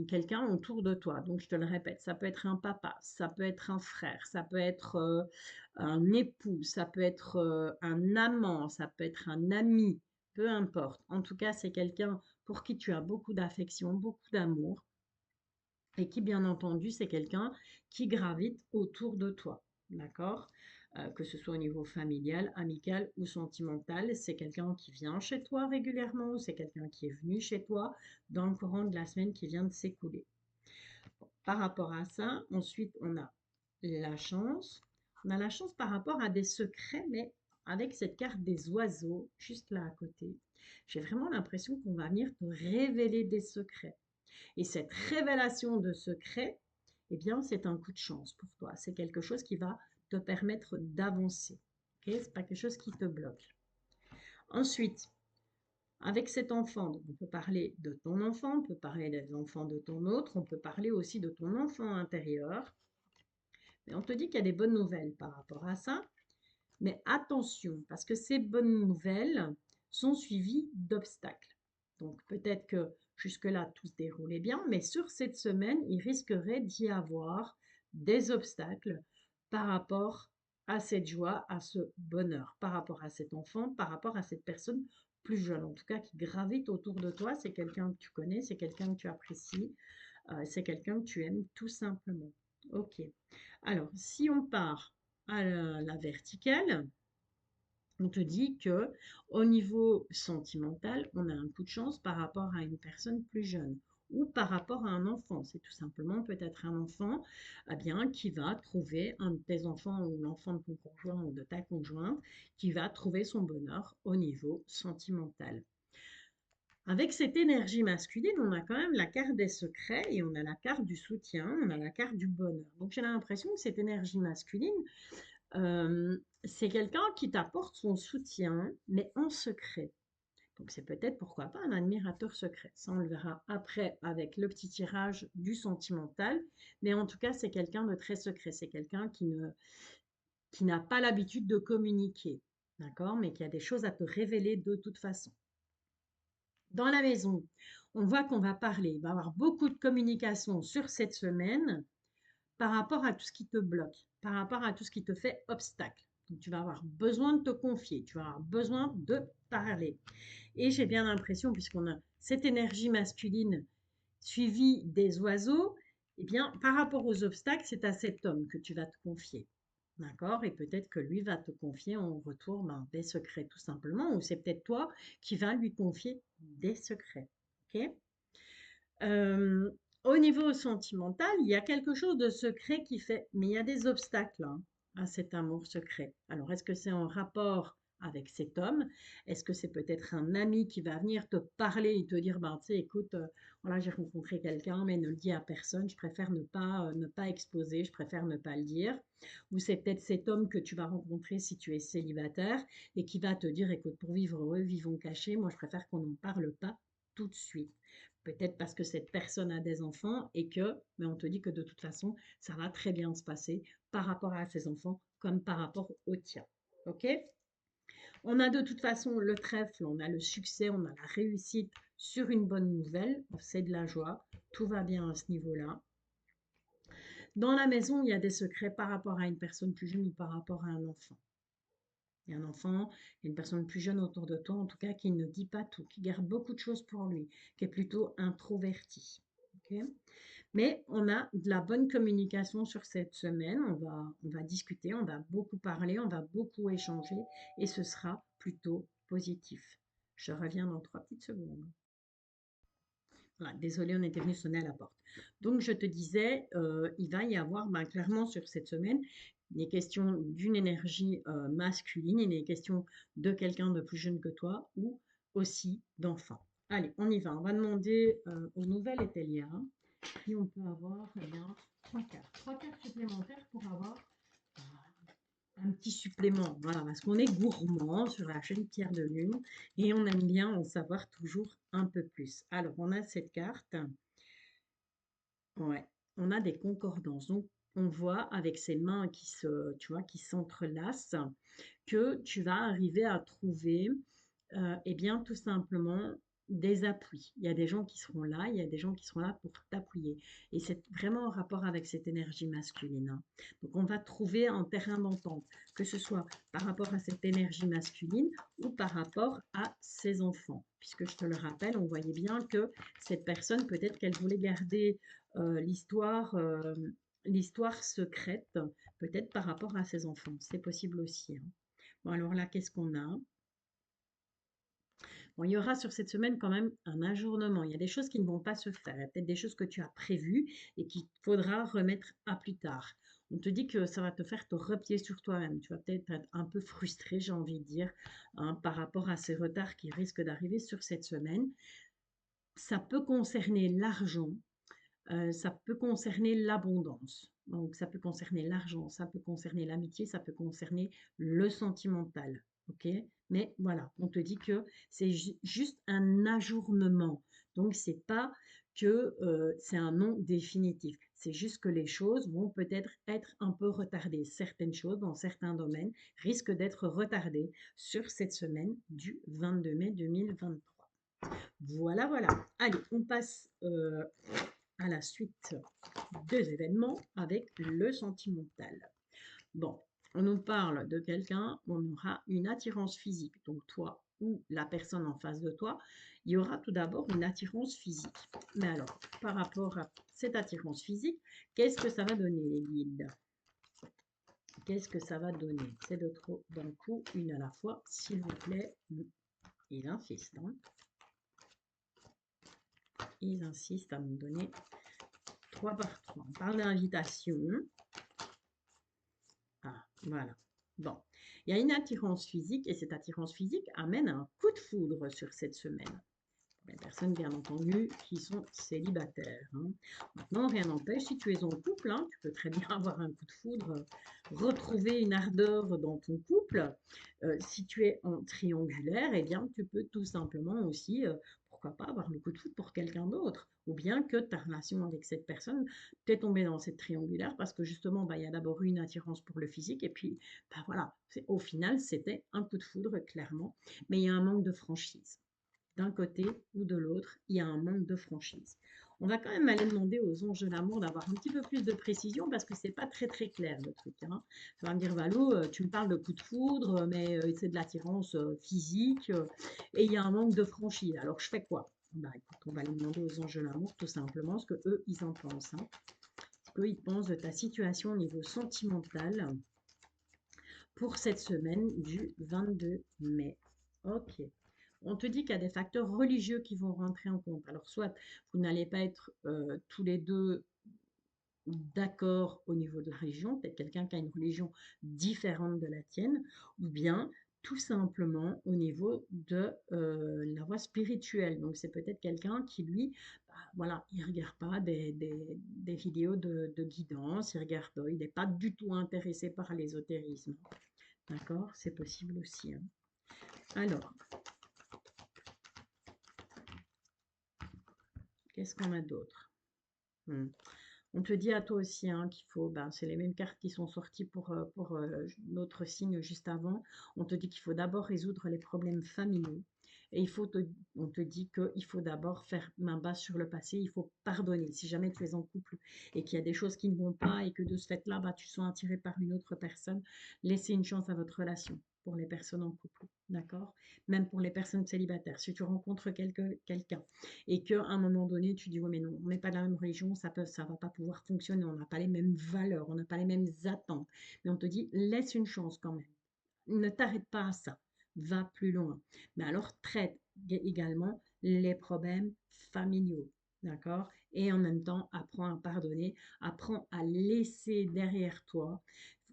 quelqu'un autour de toi. Donc, je te le répète, ça peut être un papa, ça peut être un frère, ça peut être un époux, ça peut être un amant, ça peut être un ami, peu importe. En tout cas, c'est quelqu'un pour qui tu as beaucoup d'affection, beaucoup d'amour et qui, bien entendu, c'est quelqu'un qui gravite autour de toi. D'accord? Que ce soit au niveau familial, amical ou sentimental, c'est quelqu'un qui vient chez toi régulièrement ou c'est quelqu'un qui est venu chez toi dans le courant de la semaine qui vient de s'écouler. Par rapport à ça, ensuite, on a la chance. On a la chance par rapport à des secrets, mais avec cette carte des oiseaux, juste là à côté, j'ai vraiment l'impression qu'on va venir te révéler des secrets. Et cette révélation de secret, eh bien, c'est un coup de chance pour toi. C'est quelque chose qui va te permettre d'avancer. Okay? Ce n'est pas quelque chose qui te bloque. Ensuite, avec cet enfant, donc on peut parler de ton enfant, on peut parler des enfants de ton autre, on peut parler aussi de ton enfant intérieur. Mais on te dit qu'il y a des bonnes nouvelles par rapport à ça. Mais attention, parce que ces bonnes nouvelles sont suivies d'obstacles. Donc peut-être que jusque-là, tout se déroulait bien, mais sur cette semaine, il risquerait d'y avoir des obstacles par rapport à cette joie, à ce bonheur, par rapport à cet enfant, par rapport à cette personne plus jeune, en tout cas qui gravite autour de toi. C'est quelqu'un que tu connais, c'est quelqu'un que tu apprécies, c'est quelqu'un que tu aimes tout simplement. Ok. Alors, si on part à la verticale, on te dit que au niveau sentimental, on a un coup de chance par rapport à une personne plus jeune ou par rapport à un enfant. C'est tout simplement peut-être un enfant bien, qui va trouver un de tes enfants ou l'enfant de ton conjoint ou de ta conjointe qui va trouver son bonheur au niveau sentimental. Avec cette énergie masculine, on a quand même la carte des secrets et on a la carte du soutien, on a la carte du bonheur. Donc j'ai l'impression que cette énergie masculine, c'est quelqu'un qui t'apporte son soutien, mais en secret. Donc c'est peut-être, pourquoi pas, un admirateur secret. Ça, on le verra après avec le petit tirage du sentimental. Mais en tout cas, c'est quelqu'un de très secret. C'est quelqu'un qui n'a pas l'habitude de communiquer. D'accord? Mais qui a des choses à te révéler de toute façon. Dans la maison, on voit qu'on va parler. Il va y avoir beaucoup de communication sur cette semaine par rapport à tout ce qui te bloque, par rapport à tout ce qui te fait obstacle. Donc, tu vas avoir besoin de te confier, tu vas avoir besoin de parler. Et j'ai bien l'impression, puisqu'on a cette énergie masculine suivie des oiseaux, eh bien, par rapport aux obstacles, c'est à cet homme que tu vas te confier. D'accord? Et peut-être que lui va te confier en retour des secrets, tout simplement, ou c'est peut-être toi qui vas lui confier des secrets. Ok? Euh, Au niveau sentimental, il y a quelque chose de secret qui fait, mais il y a des obstacles à cet amour secret. Alors, est-ce que c'est en rapport avec cet homme? Est-ce que c'est peut-être un ami qui va venir te parler et te dire, ben, tu sais, écoute, voilà, j'ai rencontré quelqu'un, mais ne le dis à personne, je préfère ne pas exposer, je préfère ne pas le dire. Ou c'est peut-être cet homme que tu vas rencontrer si tu es célibataire et qui va te dire, écoute, pour vivre heureux, vivons cachés, moi je préfère qu'on n'en parle pas tout de suite. Peut-être parce que cette personne a des enfants et que, mais on te dit que de toute façon, ça va très bien se passer par rapport à ses enfants comme par rapport au tien. OK? On a de toute façon le trèfle, on a le succès, on a la réussite sur une bonne nouvelle. C'est de la joie. Tout va bien à ce niveau-là. Dans la maison, il y a des secrets par rapport à une personne plus jeune ou par rapport à un enfant. Il y a un enfant, il y a une personne plus jeune autour de toi, en tout cas, qui ne dit pas tout, qui garde beaucoup de choses pour lui, qui est plutôt introverti. Ok. Mais on a de la bonne communication sur cette semaine. On va discuter, on va beaucoup parler, on va beaucoup échanger et ce sera plutôt positif. Je reviens dans 3 petites secondes. Voilà, désolé, on était venu sonner à la porte. Donc, je te disais, il va y avoir clairement sur cette semaine des questions d'une énergie masculine, il est question de quelqu'un de plus jeune que toi ou aussi d'enfant. Allez, on y va. On va demander aux nouvelles Etelia si on peut avoir eh bien, 3 cartes. 3 cartes supplémentaires pour avoir un petit supplément. Voilà, parce qu'on est gourmand sur la chaîne Pierre de Lune et on aime bien en savoir toujours un peu plus. Alors, on a cette carte. Ouais. on a des concordances. Donc, on voit avec ces mains qui tu vois, qui s'entrelacent, que tu vas arriver à trouver, eh bien, tout simplement des appuis. Il y a des gens qui seront là, il y a des gens qui seront là pour t'appuyer. Et c'est vraiment en rapport avec cette énergie masculine, hein. Donc, on va trouver un terrain d'entente, que ce soit par rapport à cette énergie masculine ou par rapport à ses enfants. Puisque je te le rappelle, on voyait bien que cette personne, peut-être qu'elle voulait garder l'histoire secrète, peut-être par rapport à ses enfants. C'est possible aussi, hein. Bon, alors là, qu'est-ce qu'on a? Bon, il y aura sur cette semaine quand même un ajournement. Il y a des choses qui ne vont pas se faire. Il y a peut-être des choses que tu as prévues et qu'il faudra remettre à plus tard. On te dit que ça va te faire te replier sur toi-même. Tu vas peut-être être un peu frustré, j'ai envie de dire, hein, par rapport à ces retards qui risquent d'arriver sur cette semaine. Ça peut concerner l'argent, ça peut concerner l'abondance. Donc, ça peut concerner l'argent, ça peut concerner l'amitié, ça peut concerner le sentimental. OK? Mais voilà, on te dit que c'est juste un ajournement. Donc, c'est pas que c'est un non définitif. C'est juste que les choses vont peut-être être un peu retardées. Certaines choses dans certains domaines risquent d'être retardées sur cette semaine du 22 mai 2023. Voilà, voilà. Allez, on passe à la suite des événements avec le sentimental. Bon, on nous parle de quelqu'un, on aura une attirance physique. Donc toi ou la personne en face de toi, il y aura tout d'abord une attirance physique. Mais alors, par rapport à cette attirance physique, qu'est-ce que ça va donner les guides? Qu'est-ce que ça va donner? C'est de trop d'un coup, une à la fois, s'il vous plaît. Ils insistent, hein. Ils insistent à me donner 3 par 3. On parle d'invitation. Ah, voilà. Bon, il y a une attirance physique et cette attirance physique amène un coup de foudre sur cette semaine. Les personnes, bien entendu, qui sont célibataires, hein. Maintenant, rien n'empêche, si tu es en couple, hein, tu peux très bien avoir un coup de foudre, retrouver une ardeur dans ton couple. Si tu es en triangulaire, eh bien, tu peux tout simplement aussi, pourquoi pas, avoir le coup de foudre pour quelqu'un d'autre. Ou bien que ta relation avec cette personne, tu es tombé dans cette triangulaire parce que justement, bah, il y a d'abord une attirance pour le physique et puis, bah, voilà, au final, c'était un coup de foudre, clairement, mais il y a un manque de franchise d'un côté ou de l'autre, il y a un manque de franchise. On va quand même aller demander aux anges de l'amour d'avoir un petit peu plus de précision parce que c'est pas très très clair le truc, hein. Tu vas me dire, Valou, tu me parles de coup de foudre, mais c'est de l'attirance physique et il y a un manque de franchise. Alors je fais quoi? Bah écoute, on va aller demander aux anges de l'amour tout simplement ce que eux ils en pensent, hein. Ce qu'ils pensent de ta situation au niveau sentimental pour cette semaine du 22 mai. Ok. On te dit qu'il y a des facteurs religieux qui vont rentrer en compte. Alors, soit vous n'allez pas être tous les deux d'accord au niveau de religion, peut-être quelqu'un qui a une religion différente de la tienne, ou bien tout simplement au niveau de la voie spirituelle. Donc, c'est peut-être quelqu'un qui, lui, bah, voilà, il ne regarde pas des vidéos de guidance, il n'est pas du tout intéressé par l'ésotérisme. D'accord? C'est possible aussi, hein. Alors, qu'est-ce qu'on a d'autre? On te dit à toi aussi, hein, qu'il faut, ben, c'est les mêmes cartes qui sont sorties pour notre signe juste avant. On te dit qu'il faut d'abord résoudre les problèmes familiaux. Et on te dit qu'il faut d'abord faire main basse sur le passé, il faut pardonner. Si jamais tu es en couple et qu'il y a des choses qui ne vont pas et que de ce fait-là, bah, tu sens attiré par une autre personne, laissez une chance à votre relation pour les personnes en couple, d'accord? Même pour les personnes célibataires. Si tu rencontres quelqu'un et qu'à un moment donné, tu dis, oui, mais non, on n'est pas de la même religion, ça va pas pouvoir fonctionner, on n'a pas les mêmes valeurs, on n'a pas les mêmes attentes. Mais on te dit, laisse une chance quand même. Ne t'arrête pas à ça, va plus loin. Mais alors, traite également les problèmes familiaux, d'accord? Et en même temps, apprends à pardonner, apprends à laisser derrière toi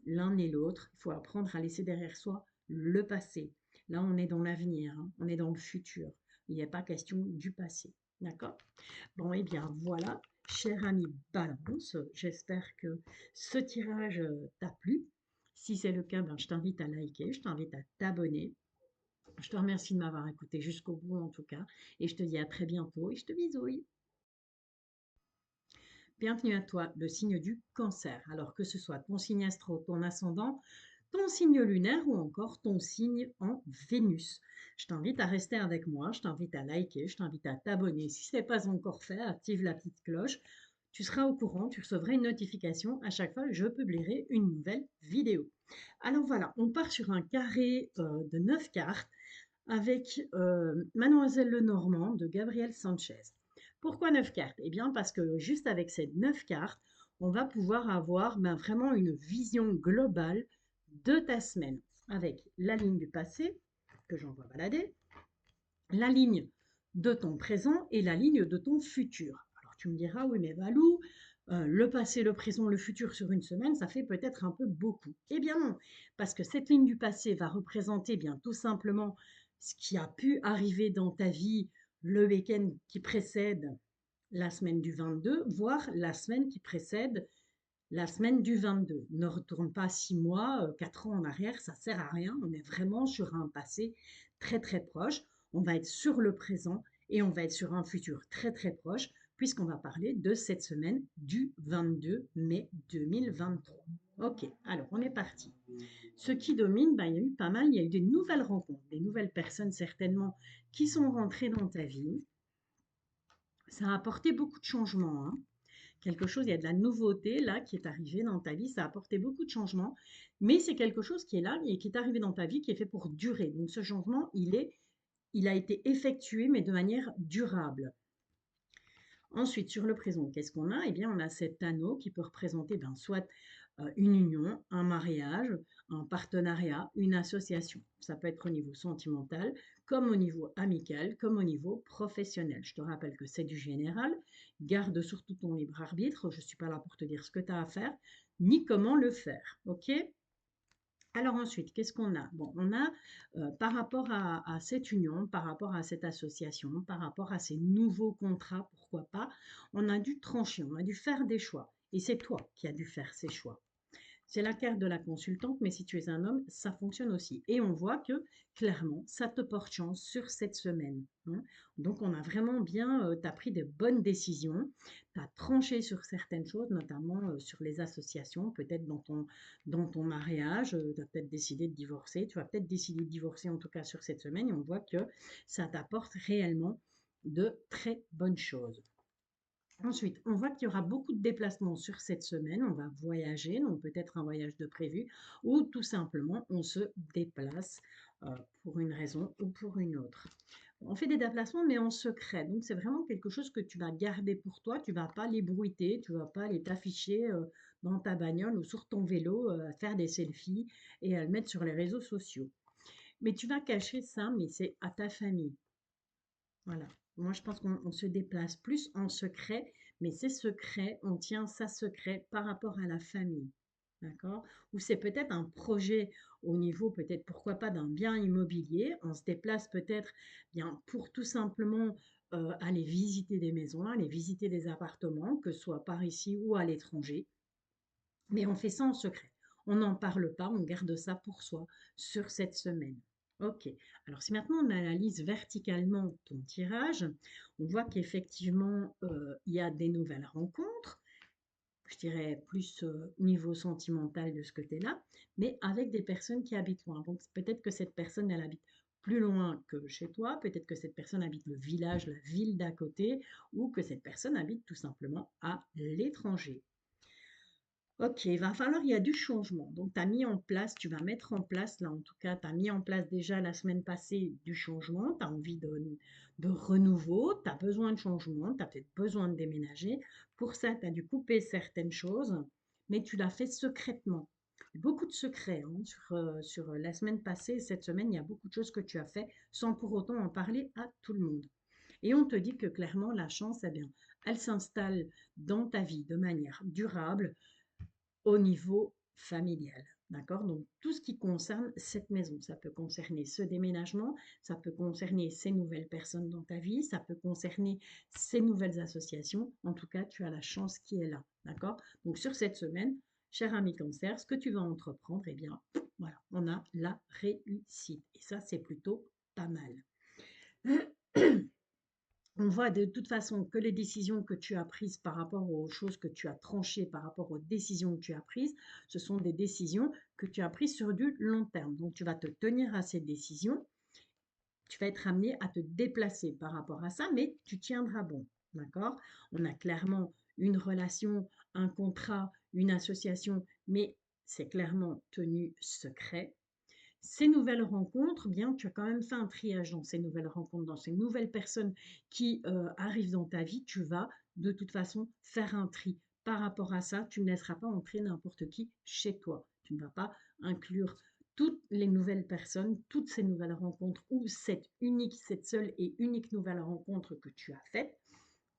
l'un et l'autre. Il faut apprendre à laisser derrière soi le passé. Là, on est dans l'avenir, hein, on est dans le futur. Il n'est pas question du passé. D'accord? Bon, et bien voilà, cher ami Balance, j'espère que ce tirage t'a plu. Si c'est le cas, ben, je t'invite à liker, je t'invite à t'abonner. Je te remercie de m'avoir écouté jusqu'au bout en tout cas. Et je te dis à très bientôt et je te bisouille. Bienvenue à toi, le signe du Cancer. Alors que ce soit ton signe astro, ton ascendant, ton signe lunaire ou encore ton signe en Vénus. Je t'invite à rester avec moi, je t'invite à liker, je t'invite à t'abonner. Si ce n'est pas encore fait, active la petite cloche. Tu seras au courant, tu recevras une notification à chaque fois que je publierai une nouvelle vidéo. Alors voilà, on part sur un carré de 9 cartes avec Mademoiselle Lenormand de Gabriel Sanchez. Pourquoi 9 cartes? Eh bien parce que juste avec ces 9 cartes, on va pouvoir avoir vraiment une vision globale de ta semaine avec la ligne du passé que j'envoie balader, la ligne de ton présent et la ligne de ton futur. Alors tu me diras, oui mais Valou, le passé, le présent, le futur sur une semaine, ça fait peut-être un peu beaucoup. Eh bien non, parce que cette ligne du passé va représenter bien tout simplement ce qui a pu arriver dans ta vie le week-end qui précède la semaine du 22, voire la semaine qui précède la semaine du 22. Ne retourne pas 6 mois, 4 ans en arrière, ça sert à rien. On est vraiment sur un passé très très proche. On va être sur le présent et on va être sur un futur très très proche puisqu'on va parler de cette semaine du 22 mai 2023. Ok, alors on est parti. Ce qui domine, il y a eu pas mal, il y a eu des nouvelles rencontres, des nouvelles personnes certainement qui sont rentrées dans ta vie. Ça a apporté beaucoup de changements, hein. Quelque chose, il y a de la nouveauté là qui est arrivée dans ta vie, ça a apporté beaucoup de changements, mais c'est quelque chose qui est là et qui est arrivé dans ta vie, qui est fait pour durer. Donc ce changement, il a été effectué, mais de manière durable. Ensuite, sur le présent, qu'est-ce qu'on a? Eh bien, on a cet anneau qui peut représenter soit une union, un mariage, un partenariat, une association. Ça peut être au niveau sentimental, comme au niveau amical, comme au niveau professionnel. Je te rappelle que c'est du général. Garde surtout ton libre arbitre. Je ne suis pas là pour te dire ce que tu as à faire, ni comment le faire. OK? Alors ensuite, qu'est-ce qu'on a? Bon, on a par rapport à cette union, par rapport à cette association, par rapport à ces nouveaux contrats, pourquoi pas, on a dû trancher, on a dû faire des choix. Et c'est toi qui as dû faire ces choix. C'est la carte de la consultante, mais si tu es un homme, ça fonctionne aussi. Et on voit que clairement, ça te porte chance sur cette semaine, hein. Donc, on a vraiment bien, tu as pris de bonnes décisions, tu as tranché sur certaines choses, notamment sur les associations, peut-être dans ton mariage, tu as peut-être décidé de divorcer, tu vas peut-être décider de divorcer en tout cas sur cette semaine, et on voit que ça t'apporte réellement de très bonnes choses. Ensuite, on voit qu'il y aura beaucoup de déplacements sur cette semaine. On va voyager, donc peut-être un voyage de prévu, ou tout simplement on se déplace pour une raison ou pour une autre. On fait des déplacements, mais en secret. Donc c'est vraiment quelque chose que tu vas garder pour toi. Tu ne vas pas les bruiter, tu ne vas pas les t'afficher dans ta bagnole ou sur ton vélo, à faire des selfies et à le mettre sur les réseaux sociaux. Mais tu vas cacher ça, mais c'est à ta famille. Voilà. Moi, je pense qu'on se déplace plus en secret, mais c'est secret, on tient ça secret par rapport à la famille. D'accord? Ou c'est peut-être un projet au niveau, peut-être, pourquoi pas, d'un bien immobilier. On se déplace peut-être bien pour tout simplement aller visiter des maisons, aller visiter des appartements, que ce soit par ici ou à l'étranger. Mais on fait ça en secret. On n'en parle pas, on garde ça pour soi sur cette semaine. Ok, alors si maintenant on analyse verticalement ton tirage, on voit qu'effectivement il y a des nouvelles rencontres, je dirais plus au niveau sentimental de ce côté-là, mais avec des personnes qui habitent loin. Donc peut-être que cette personne, elle habite plus loin que chez toi, peut-être que cette personne habite le village, la ville d'à côté, ou que cette personne habite tout simplement à l'étranger. Ok, il y a du changement. Donc, tu as mis en place, tu vas mettre en place, là en tout cas, tu as mis en place déjà la semaine passée du changement, tu as envie de renouveau, tu as besoin de changement, tu as peut-être besoin de déménager. Pour ça, tu as dû couper certaines choses, mais tu l'as fait secrètement. Beaucoup de secrets hein, sur la semaine passée et cette semaine, il y a beaucoup de choses que tu as fait sans pour autant en parler à tout le monde. Et on te dit que clairement, la chance, eh bien, elle s'installe dans ta vie de manière durable au niveau familial. D'accord? Donc, tout ce qui concerne cette maison, ça peut concerner ce déménagement, ça peut concerner ces nouvelles personnes dans ta vie, ça peut concerner ces nouvelles associations. En tout cas, tu as la chance qui est là. D'accord? Donc, sur cette semaine, cher ami cancer, ce que tu vas entreprendre, eh bien, voilà, on a la réussite. Et ça, c'est plutôt pas mal. On voit de toute façon que les décisions que tu as prises par rapport aux choses que tu as tranchées, par rapport aux décisions que tu as prises, ce sont des décisions que tu as prises sur du long terme. Donc, tu vas te tenir à ces décisions, tu vas être amené à te déplacer par rapport à ça, mais tu tiendras bon. D'accord? On a clairement une relation, un contrat, une association, mais c'est clairement tenu secret. Ces nouvelles rencontres, bien, tu as quand même fait un triage dans ces nouvelles rencontres, dans ces nouvelles personnes qui arrivent dans ta vie, tu vas de toute façon faire un tri. Par rapport à ça, tu ne laisseras pas entrer n'importe qui chez toi. Tu ne vas pas inclure toutes les nouvelles personnes, toutes ces nouvelles rencontres ou cette seule et unique nouvelle rencontre que tu as faite.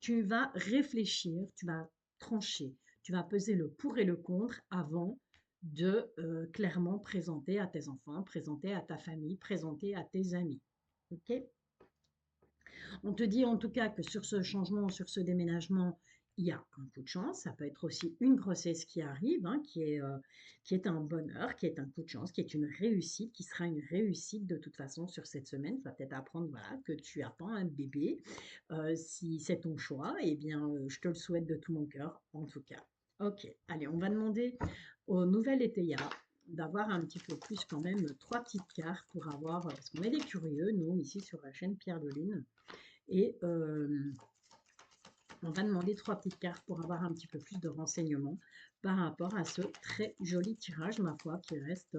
Tu vas réfléchir, tu vas trancher, tu vas peser le pour et le contre avant de clairement présenter à tes enfants, présenter à ta famille, présenter à tes amis. Ok? On te dit en tout cas que sur ce changement, sur ce déménagement, il y a un coup de chance. Ça peut être aussi une grossesse qui arrive, hein, qui est un bonheur, qui est un coup de chance, qui est une réussite, qui sera une réussite de toute façon sur cette semaine. Tu vas peut-être apprendre voilà, que tu attends un bébé. Si c'est ton choix, eh bien, je te le souhaite de tout mon cœur, en tout cas. Ok, allez, on va demander au nouvel Eteia d'avoir un petit peu plus quand même trois petites cartes pour avoir, parce qu'on est des curieux, nous, ici sur la chaîne Pierre de Lune. Et on va demander trois petites cartes pour avoir un petit peu plus de renseignements par rapport à ce très joli tirage, ma foi, qui reste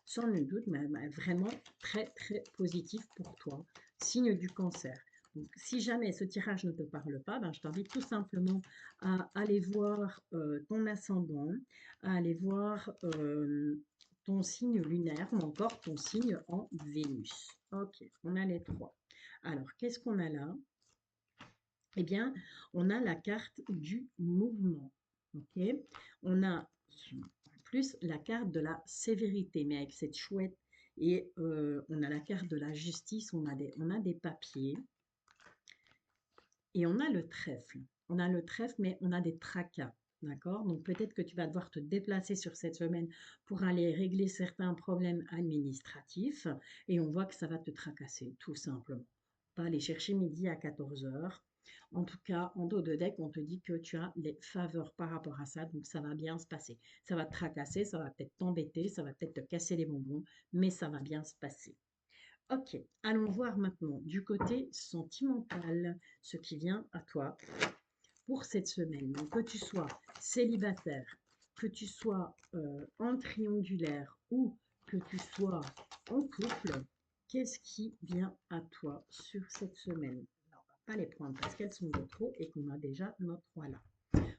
sans nul doute mais vraiment très très positif pour toi. Signe du cancer. Donc, si jamais ce tirage ne te parle pas, ben, je t'invite tout simplement à aller voir ton ascendant, à aller voir ton signe lunaire ou encore ton signe en Vénus. Ok, on a les trois. Alors, qu'est-ce qu'on a là? Eh bien, on a la carte du mouvement. Ok, on a en plus la carte de la sévérité, mais avec cette chouette. Et on a la carte de la justice, on a des papiers. Et on a le trèfle. On a le trèfle, mais on a des tracas. D'accord? Donc peut-être que tu vas devoir te déplacer sur cette semaine pour aller régler certains problèmes administratifs. Et on voit que ça va te tracasser, tout simplement. Pas aller chercher midi à 14 heures. En tout cas, en dos de deck, on te dit que tu as les faveurs par rapport à ça, donc ça va bien se passer. Ça va te tracasser, ça va peut-être t'embêter, ça va peut-être te casser les bonbons, mais ça va bien se passer. Ok, allons voir maintenant du côté sentimental, ce qui vient à toi pour cette semaine. Donc, que tu sois célibataire, que tu sois en triangulaire ou que tu sois en couple, qu'est-ce qui vient à toi sur cette semaine? Alors, on ne va pas les prendre parce qu'elles sont de trop et qu'on a déjà notre roi là.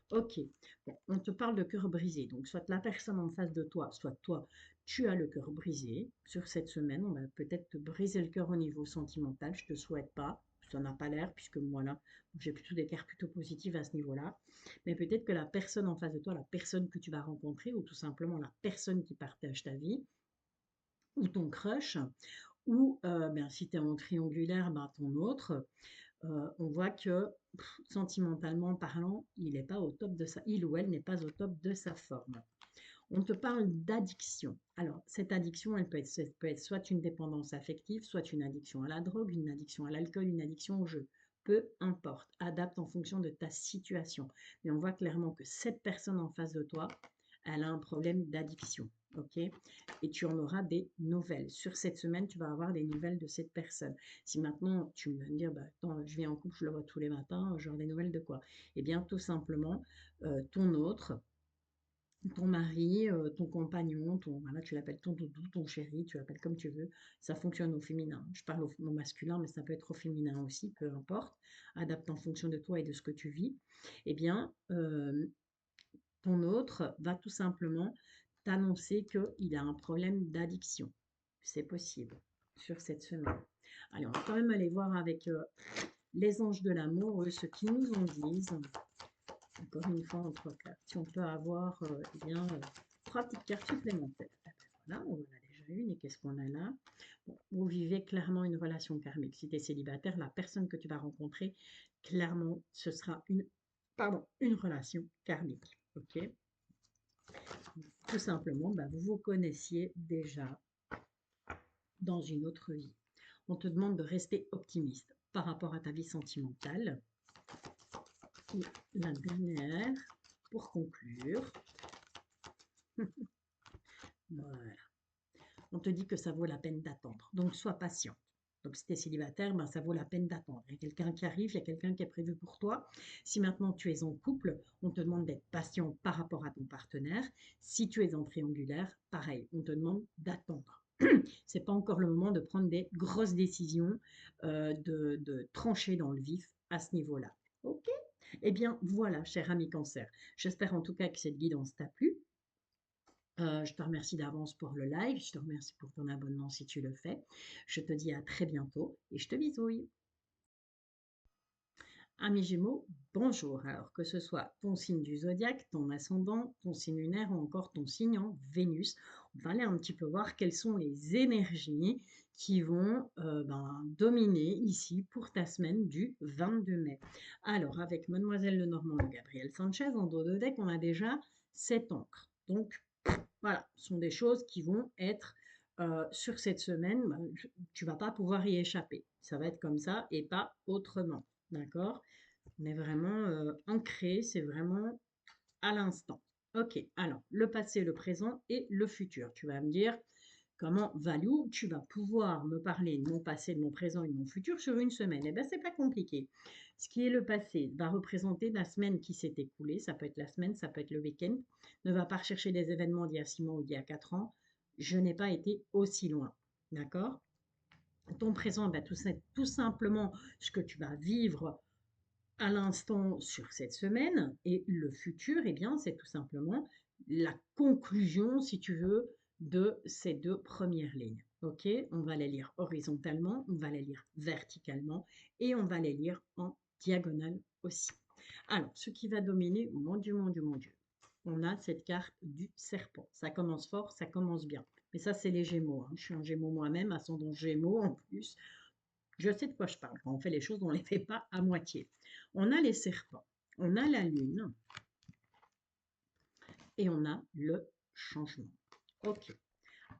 Ok, bon, on te parle de cœur brisé. Donc, soit la personne en face de toi, soit toi, tu as le cœur brisé. Sur cette semaine, on va peut-être te briser le cœur au niveau sentimental. Je ne te souhaite pas. Ça n'a pas l'air, puisque moi, là, j'ai plutôt des cartes plutôt positives à ce niveau-là. Mais peut-être que la personne en face de toi, la personne que tu vas rencontrer, ou tout simplement la personne qui partage ta vie, ou ton crush, ou ben, si tu es en triangulaire, ben, ton autre, on voit que sentimentalement parlant, il n'est pas au top de sa, il ou elle n'est pas au top de sa forme. On te parle d'addiction. Alors, cette addiction, elle peut être soit une dépendance affective, soit une addiction à la drogue, une addiction à l'alcool, une addiction au jeu. Peu importe, adapte en fonction de ta situation. Mais on voit clairement que cette personne en face de toi, elle a un problème d'addiction. Ok? Et tu en auras des nouvelles. Sur cette semaine, tu vas avoir des nouvelles de cette personne. Si maintenant tu me dire, bah, attends, je viens en couple, je le vois tous les matins, genre des nouvelles de quoi? Eh bien, tout simplement, ton autre, ton mari, ton compagnon, voilà, tu l'appelles ton doudou, ton chéri, tu l'appelles comme tu veux, ça fonctionne au féminin. Je parle au masculin, mais ça peut être au féminin aussi, peu importe, adapte en fonction de toi et de ce que tu vis. Eh bien, ton autre va tout simplement t'annoncer qu'il a un problème d'addiction. C'est possible sur cette semaine. Allez, on va quand même aller voir avec les anges de l'amour, ce qu'ils nous en disent. Encore une fois, en trois cartes. Si on peut avoir eh bien, trois petites cartes supplémentaires. Ah ben voilà, on en a déjà une. Et qu'est-ce qu'on a là? Bon, vous vivez clairement une relation karmique. Si tu es célibataire, la personne que tu vas rencontrer, clairement, ce sera une relation karmique. Ok? Tout simplement, bah, vous vous connaissiez déjà dans une autre vie. On te demande de rester optimiste. par rapport à ta vie sentimentale. Et la dernière, pour conclure, voilà. On te dit que ça vaut la peine d'attendre. Donc, sois patient. Donc, si tu es célibataire, ben, ça vaut la peine d'attendre. Il y a quelqu'un qui arrive, il y a quelqu'un qui est prévu pour toi. Si maintenant tu es en couple, on te demande d'être patient par rapport à ton partenaire. Si tu es en triangulaire, pareil, on te demande d'attendre. C'est pas encore le moment de prendre des grosses décisions, de trancher dans le vif à ce niveau-là. Ok? Eh bien, voilà, cher ami Cancer. J'espère en tout cas que cette guidance t'a plu. Je te remercie d'avance pour le live, je te remercie pour ton abonnement si tu le fais. Je te dis à très bientôt et je te bisouille. Amis Gémeaux, bonjour. Alors que ce soit ton signe du zodiaque, ton ascendant, ton signe lunaire ou encore ton signe en Vénus, on va aller un petit peu voir quelles sont les énergies qui vont dominer ici pour ta semaine du 22 mai. Alors, avec Mademoiselle Lenormand et Gabriel Sanchez, en dos de deck, on a déjà 7 encres. Donc, voilà, ce sont des choses qui vont être sur cette semaine, tu vas pas pouvoir y échapper. Ça va être comme ça et pas autrement. D'accord? On est vraiment ancré, c'est vraiment à l'instant. Ok, alors le passé, le présent et le futur. Tu vas me dire comment, Valou, tu vas pouvoir me parler de mon passé, de mon présent et de mon futur sur une semaine. Eh bien, c'est pas compliqué. Ce qui est le passé va représenter la semaine qui s'est écoulée. Ça peut être la semaine, ça peut être le week-end. Ne va pas rechercher des événements d'il y a 6 mois ou d'il y a 4 ans. Je n'ai pas été aussi loin. D'accord? Ton présent, ben, tout simplement ce que tu vas vivre à l'instant sur cette semaine. Et le futur, eh bien, c'est tout simplement la conclusion, si tu veux, de ces deux premières lignes. Ok, on va les lire horizontalement, on va les lire verticalement et on va les lire en diagonale aussi. Alors, ce qui va dominer, mon Dieu, mon Dieu, mon Dieu, on a cette carte du serpent. Ça commence fort, ça commence bien. Mais ça, c'est les Gémeaux. Hein. Je suis un Gémeaux moi-même, ascendant Gémeaux en plus. Je sais de quoi je parle. Quand on fait les choses, on ne les fait pas à moitié. On a les serpents, on a la lune et on a le changement. Ok.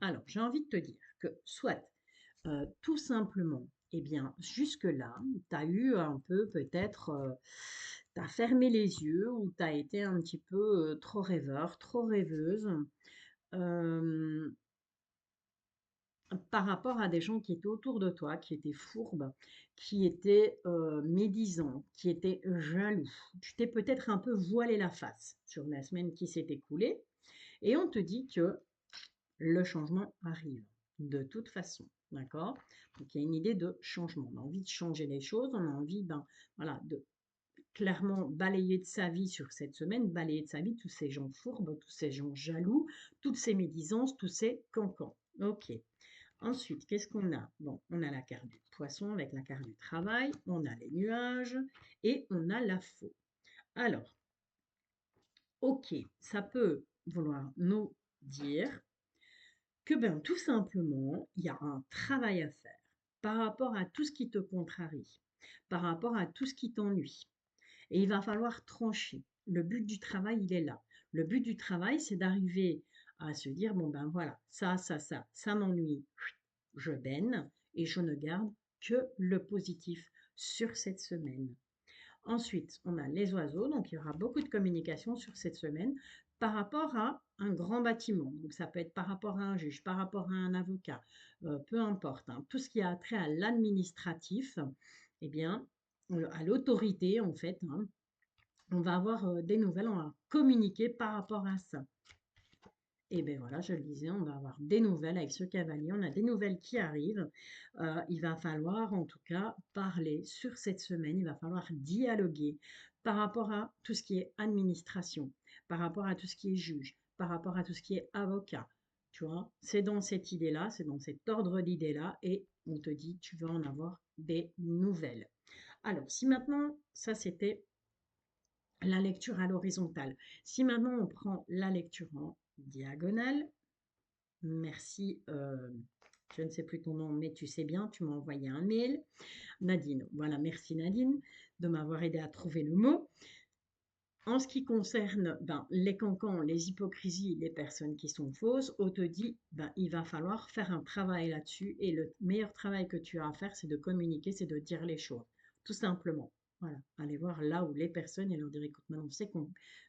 Alors, j'ai envie de te dire que soit tout simplement, eh bien, jusque-là, tu as eu un peu peut-être, tu as fermé les yeux ou tu as été un petit peu trop rêveur, trop rêveuse. Euh, Par rapport à des gens qui étaient autour de toi, qui étaient fourbes, qui étaient médisants, qui étaient jaloux. Tu t'es peut-être un peu voilé la face sur la semaine qui s'est écoulée et on te dit que le changement arrive de toute façon. D'accord? Donc il y a une idée de changement. On a envie de changer les choses, on a envie voilà, de clairement balayer de sa vie sur cette semaine, balayer de sa vie tous ces gens fourbes, tous ces gens jaloux, toutes ces médisances, tous ces cancans. Ok. Ensuite, qu'est-ce qu'on a? Bon, on a la carte du poisson avec la carte du travail, on a les nuages et on a la faux. Alors, ok, ça peut vouloir nous dire que ben, tout simplement, il y a un travail à faire par rapport à tout ce qui te contrarie, par rapport à tout ce qui t'ennuie. Et il va falloir trancher. Le but du travail, il est là. Le but du travail, c'est d'arriver à se dire, bon ben voilà, ça m'ennuie, je baigne et je ne garde que le positif sur cette semaine. Ensuite, on a les oiseaux, donc il y aura beaucoup de communication sur cette semaine par rapport à un grand bâtiment. Donc ça peut être par rapport à un juge, par rapport à un avocat, peu importe. Hein. Tout ce qui a trait à l'administratif, eh bien, à l'autorité en fait, hein, on va avoir des nouvelles, on va communiquer par rapport à ça. Et bien voilà, je le disais, on va avoir des nouvelles avec ce cavalier, on a des nouvelles qui arrivent. Il va falloir en tout cas parler sur cette semaine, il va falloir dialoguer par rapport à tout ce qui est administration, par rapport à tout ce qui est juge, par rapport à tout ce qui est avocat. Tu vois, c'est dans cette idée-là, c'est dans cet ordre d'idées-là, et on te dit, tu vas en avoir des nouvelles. Alors, si maintenant, ça c'était la lecture à l'horizontale. Si maintenant on prend la lecture en diagonale, merci, je ne sais plus ton nom, mais tu sais bien, tu m'as envoyé un mail. Nadine, voilà, merci Nadine de m'avoir aidé à trouver le mot. En ce qui concerne les cancans, les hypocrisies, les personnes qui sont fausses, on te dit, il va falloir faire un travail là-dessus. Et le meilleur travail que tu as à faire, c'est de communiquer, c'est de dire les choses. Tout simplement. Voilà. Aller voir là où les personnes et leur dire, écoute, maintenant,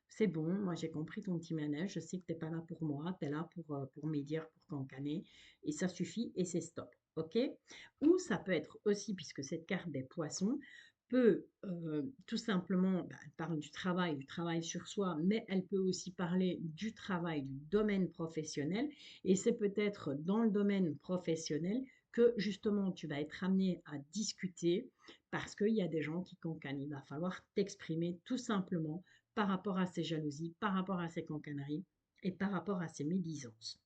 c'est bon, moi j'ai compris ton petit manège, je sais que tu n'es pas là pour moi, tu es là pour m'aider, pour cancaner. Et ça suffit et c'est stop. OK? Ou ça peut être aussi, puisque cette carte des poissons, peut tout simplement, elle parle du travail sur soi, mais elle peut aussi parler du travail, du domaine professionnel. Et c'est peut-être dans le domaine professionnel que justement tu vas être amené à discuter parce qu'il y a des gens qui cancanent. Il va falloir t'exprimer tout simplement par rapport à ces jalousies, par rapport à ces cancaneries et par rapport à ces médisances.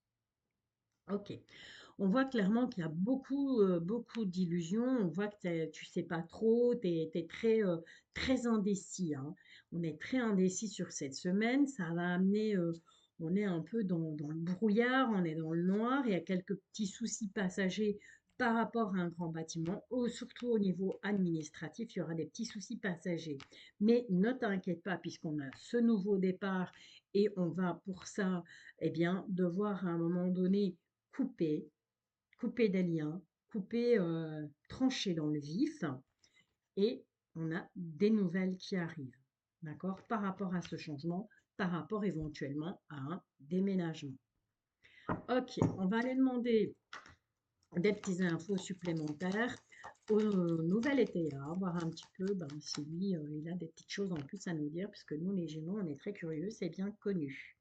Ok. On voit clairement qu'il y a beaucoup d'illusions. On voit que tu sais pas trop, tu es, très indécis, hein. On est très indécis sur cette semaine. Ça va amener, on est un peu dans le brouillard, on est dans le noir. Il y a quelques petits soucis passagers par rapport à un grand bâtiment, surtout au niveau administratif, il y aura des petits soucis passagers. Mais ne t'inquiète pas, puisqu'on a ce nouveau départ et on va pour ça, eh bien, devoir à un moment donné couper, couper des liens, couper, trancher dans le vif et on a des nouvelles qui arrivent, d'accord? Par rapport à ce changement, par rapport éventuellement à un déménagement. Ok, on va aller demander des petites infos supplémentaires au nouvel ETA, voir un petit peu si lui, il a des petites choses en plus à nous dire, puisque nous, les Gémeaux, on est très curieux, c'est bien connu.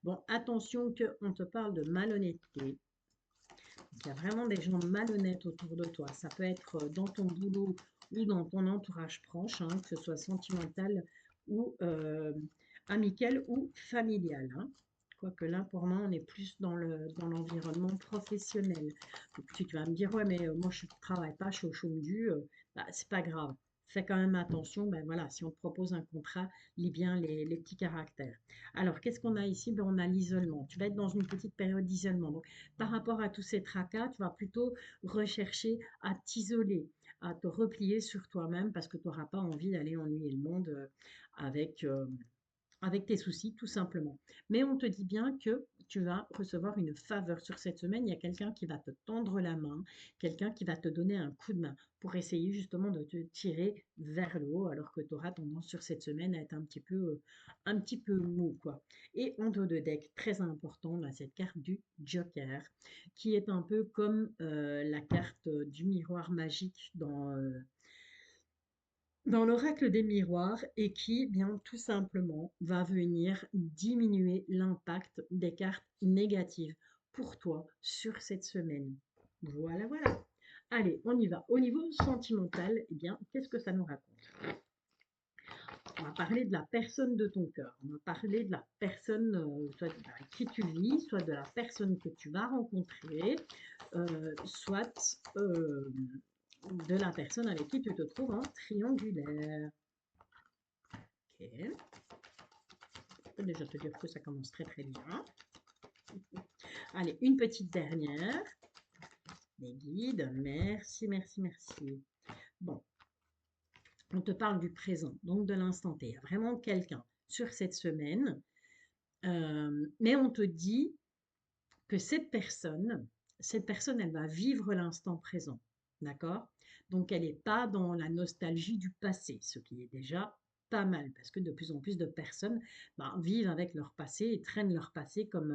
Bon, attention qu'on te parle de malhonnêteté. Il y a vraiment des gens malhonnêtes autour de toi. Ça peut être dans ton boulot ou dans ton entourage proche, hein, que ce soit sentimental ou amical ou familial, hein. Quoique là, pour moi, on est plus dans l'environnement professionnel. Donc, tu vas me dire, ouais, mais moi, je ne travaille pas, je suis au chômage, c'est pas grave. Fais quand même attention, voilà, si on te propose un contrat, lis bien les petits caractères. Alors, qu'est-ce qu'on a ici? On a l'isolement. Tu vas être dans une petite période d'isolement. Donc, par rapport à tous ces tracas, tu vas plutôt rechercher à t'isoler, à te replier sur toi-même parce que tu n'auras pas envie d'aller ennuyer le monde avec, avec tes soucis, tout simplement. Mais on te dit bien que tu vas recevoir une faveur sur cette semaine. Il y a quelqu'un qui va te tendre la main, quelqu'un qui va te donner un coup de main pour essayer justement de te tirer vers le haut, alors que tu auras tendance sur cette semaine à être un petit peu mou, quoi. Et en dos de deck, très important, on a cette carte du Joker, qui est un peu comme la carte du miroir magique dans l'oracle des miroirs et qui, bien tout simplement, va venir diminuer l'impact des cartes négatives pour toi sur cette semaine. Voilà, voilà. Allez, on y va. Au niveau sentimental, eh bien, qu'est-ce que ça nous raconte? On va parler de la personne de ton cœur. On va parler de la personne, soit avec qui tu vis, soit de la personne que tu vas rencontrer, soit de la personne avec qui tu te trouves en triangulaire. Ok. Je peux déjà te dire que ça commence très très bien. Allez, une petite dernière. Les guides, merci, merci, merci. Bon, on te parle du présent, donc de l'instant T. Il y a vraiment quelqu'un sur cette semaine, mais on te dit que cette personne, elle va vivre l'instant présent, d'accord? Donc, elle n'est pas dans la nostalgie du passé, ce qui est déjà pas mal, parce que de plus en plus de personnes vivent avec leur passé et traînent leur passé comme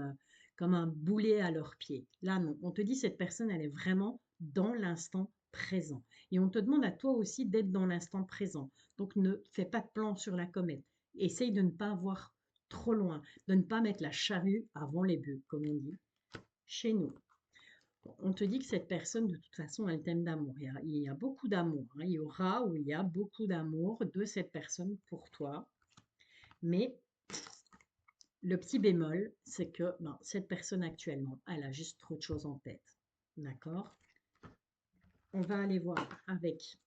un boulet à leurs pieds. Là, non, on te dit cette personne, elle est vraiment dans l'instant présent. Et on te demande à toi aussi d'être dans l'instant présent. Donc, ne fais pas de plan sur la comète. Essaye de ne pas voir trop loin, de ne pas mettre la charrue avant les bœufs, comme on dit chez nous. On te dit que cette personne, de toute façon, elle t'aime d'amour. Il y a beaucoup d'amour, hein. Il y aura ou il y a beaucoup d'amour de cette personne pour toi. Mais le petit bémol, c'est que cette personne actuellement, elle a juste trop de choses en tête. D'accord? On va aller voir avec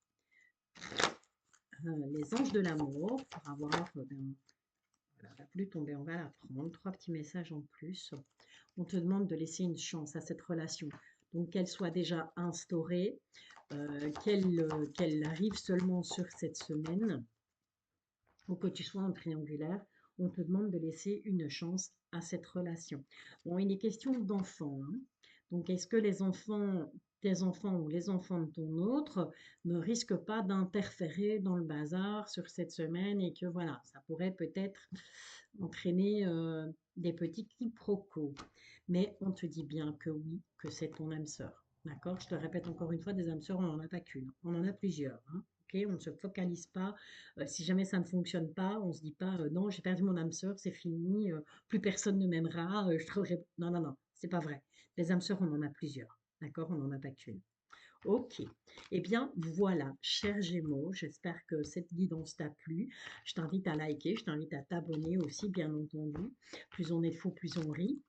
les anges de l'amour pour avoir elle n'a plus tombé, on va la prendre. 3 petits messages en plus. On te demande de laisser une chance à cette relation. Donc qu'elle soit déjà instaurée, qu'elle arrive seulement sur cette semaine, ou que tu sois en triangulaire. on te demande de laisser une chance à cette relation. Bon, il est question d'enfants, hein. Donc, est-ce que les enfants, tes enfants ou les enfants de ton autre ne risquent pas d'interférer dans le bazar sur cette semaine et que voilà, ça pourrait peut-être entraîner des petits quiproquos. Mais on te dit bien que oui, que c'est ton âme sœur. D'accord? Je te répète encore une fois, des âmes sœurs, on n'en a pas qu'une, on en a plusieurs, hein. Ok, on ne se focalise pas. Si jamais ça ne fonctionne pas, on ne se dit pas non, j'ai perdu mon âme sœur, c'est fini, plus personne ne m'aimera, je trouverai. Non, non, non, c'est pas vrai. Des âmes sœurs, on en a plusieurs. D'accord? On n'en a pas qu'une. Ok. Eh bien, voilà, cher Gémeaux, j'espère que cette guidance t'a plu. Je t'invite à liker, je t'invite à t'abonner aussi, bien entendu. Plus on est fou, plus on rit.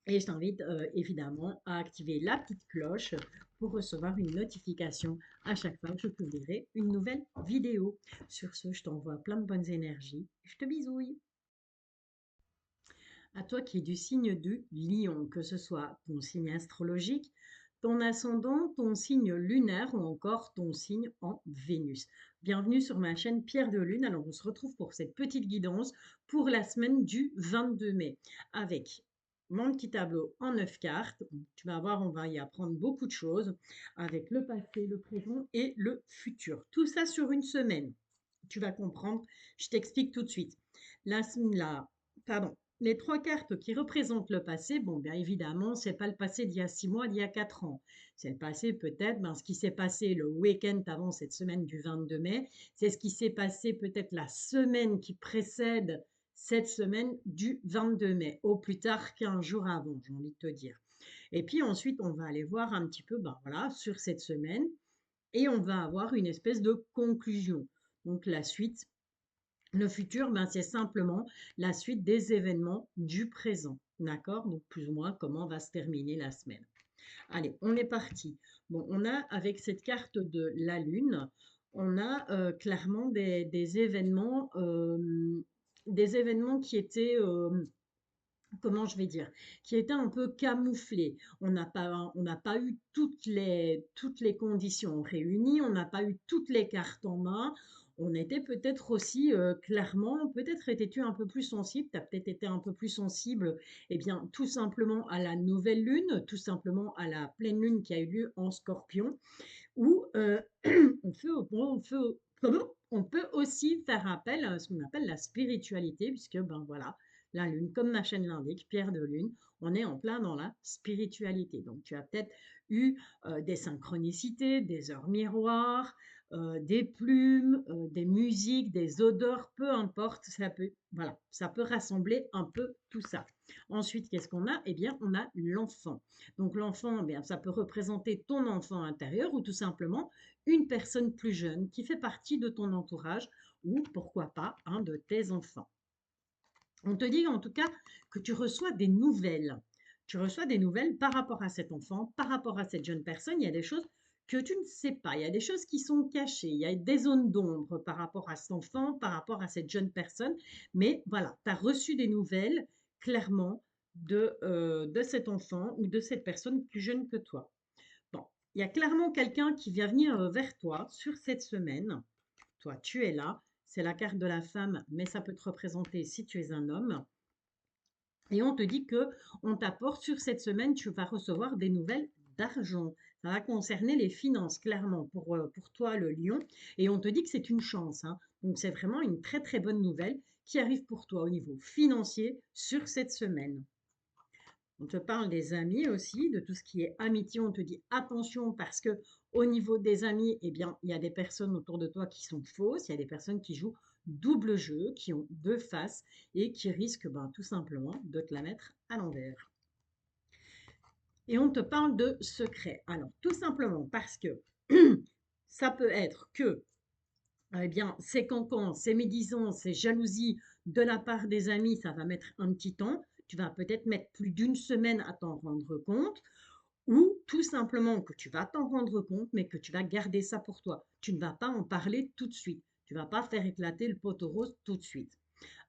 Et je t'invite évidemment à activer la petite cloche pour recevoir une notification à chaque fois que je publierai une nouvelle vidéo. Sur ce, je t'envoie plein de bonnes énergies. Je te bisouille. À toi qui es du signe du lion, que ce soit ton signe astrologique, ton ascendant, ton signe lunaire ou encore ton signe en Vénus. Bienvenue sur ma chaîne Pierre de Lune. Alors on se retrouve pour cette petite guidance pour la semaine du 22 mai avec mon petit tableau en 9 cartes. Tu vas voir, on va y apprendre beaucoup de choses avec le passé, le présent et le futur. Tout ça sur une semaine. Tu vas comprendre, je t'explique tout de suite. Pardon, les trois cartes qui représentent le passé, bon, bien évidemment, c'est pas le passé d'il y a 6 mois, d'il y a 4 ans. C'est le passé peut-être, ben, ce qui s'est passé le week-end avant cette semaine du 22 mai. C'est ce qui s'est passé peut-être la semaine qui précède cette semaine du 22 mai, au plus tard 15 jours avant, j'ai envie de te dire. Et puis ensuite, on va aller voir un petit peu, ben voilà, sur cette semaine, et on va avoir une espèce de conclusion. Donc la suite, le futur, ben, c'est simplement la suite des événements du présent. D'accord? Donc, plus ou moins, comment va se terminer la semaine. Allez, on est parti. Bon, on a, avec cette carte de la Lune, on a clairement des événements qui étaient, comment je vais dire, qui étaient un peu camouflés. On n'a pas eu toutes les conditions réunies, on n'a pas eu toutes les cartes en main. On était peut-être aussi clairement, peut-être étais-tu un peu plus sensible, tu as peut-être été un peu plus sensible, eh bien, tout simplement à la nouvelle lune, tout simplement à la pleine lune qui a eu lieu en Scorpion, où on peut aussi faire appel à ce qu'on appelle la spiritualité, puisque ben voilà, la lune, comme ma chaîne l'indique, Pierre de Lune, on est en plein dans la spiritualité. Donc tu as peut-être eu des synchronicités, des heures miroirs, des plumes, des musiques, des odeurs, peu importe, voilà, ça peut rassembler un peu tout ça. Ensuite, qu'est-ce qu'on a? Eh bien, on a l'enfant. Donc l'enfant, eh bien, ça peut représenter ton enfant intérieur ou tout simplement une personne plus jeune qui fait partie de ton entourage ou pourquoi pas un de tes enfants. On te dit en tout cas que tu reçois des nouvelles. Tu reçois des nouvelles par rapport à cet enfant, par rapport à cette jeune personne. Il y a des choses que tu ne sais pas. Il y a des choses qui sont cachées. Il y a des zones d'ombre par rapport à cet enfant, par rapport à cette jeune personne. Mais voilà, tu as reçu des nouvelles clairement de cet enfant ou de cette personne plus jeune que toi. Bon, il y a clairement quelqu'un qui vient venir vers toi sur cette semaine. Toi, tu es là. C'est la carte de la femme, mais ça peut te représenter si tu es un homme. Et on te dit que on t'apporte sur cette semaine, tu vas recevoir des nouvelles d'argent. Ça va concerner les finances, clairement, pour toi, le lion. Et on te dit que c'est une chance, hein. Donc, c'est vraiment une très, très bonne nouvelle qui arrive pour toi au niveau financier sur cette semaine. On te parle des amis aussi, de tout ce qui est amitié. On te dit attention parce que au niveau des amis, eh bien, il y a des personnes autour de toi qui sont fausses, il y a des personnes qui jouent double jeu, qui ont deux faces et qui risquent ben, tout simplement de te la mettre à l'envers. Et on te parle de secret. Alors, tout simplement parce que ça peut être que eh bien, ces cancans, ces médisances, ces jalousies de la part des amis, ça va mettre un petit temps. Tu vas peut-être mettre plus d'une semaine à t'en rendre compte, ou tout simplement que tu vas t'en rendre compte, mais que tu vas garder ça pour toi. Tu ne vas pas en parler tout de suite. Tu ne vas pas faire éclater le poteau rose tout de suite.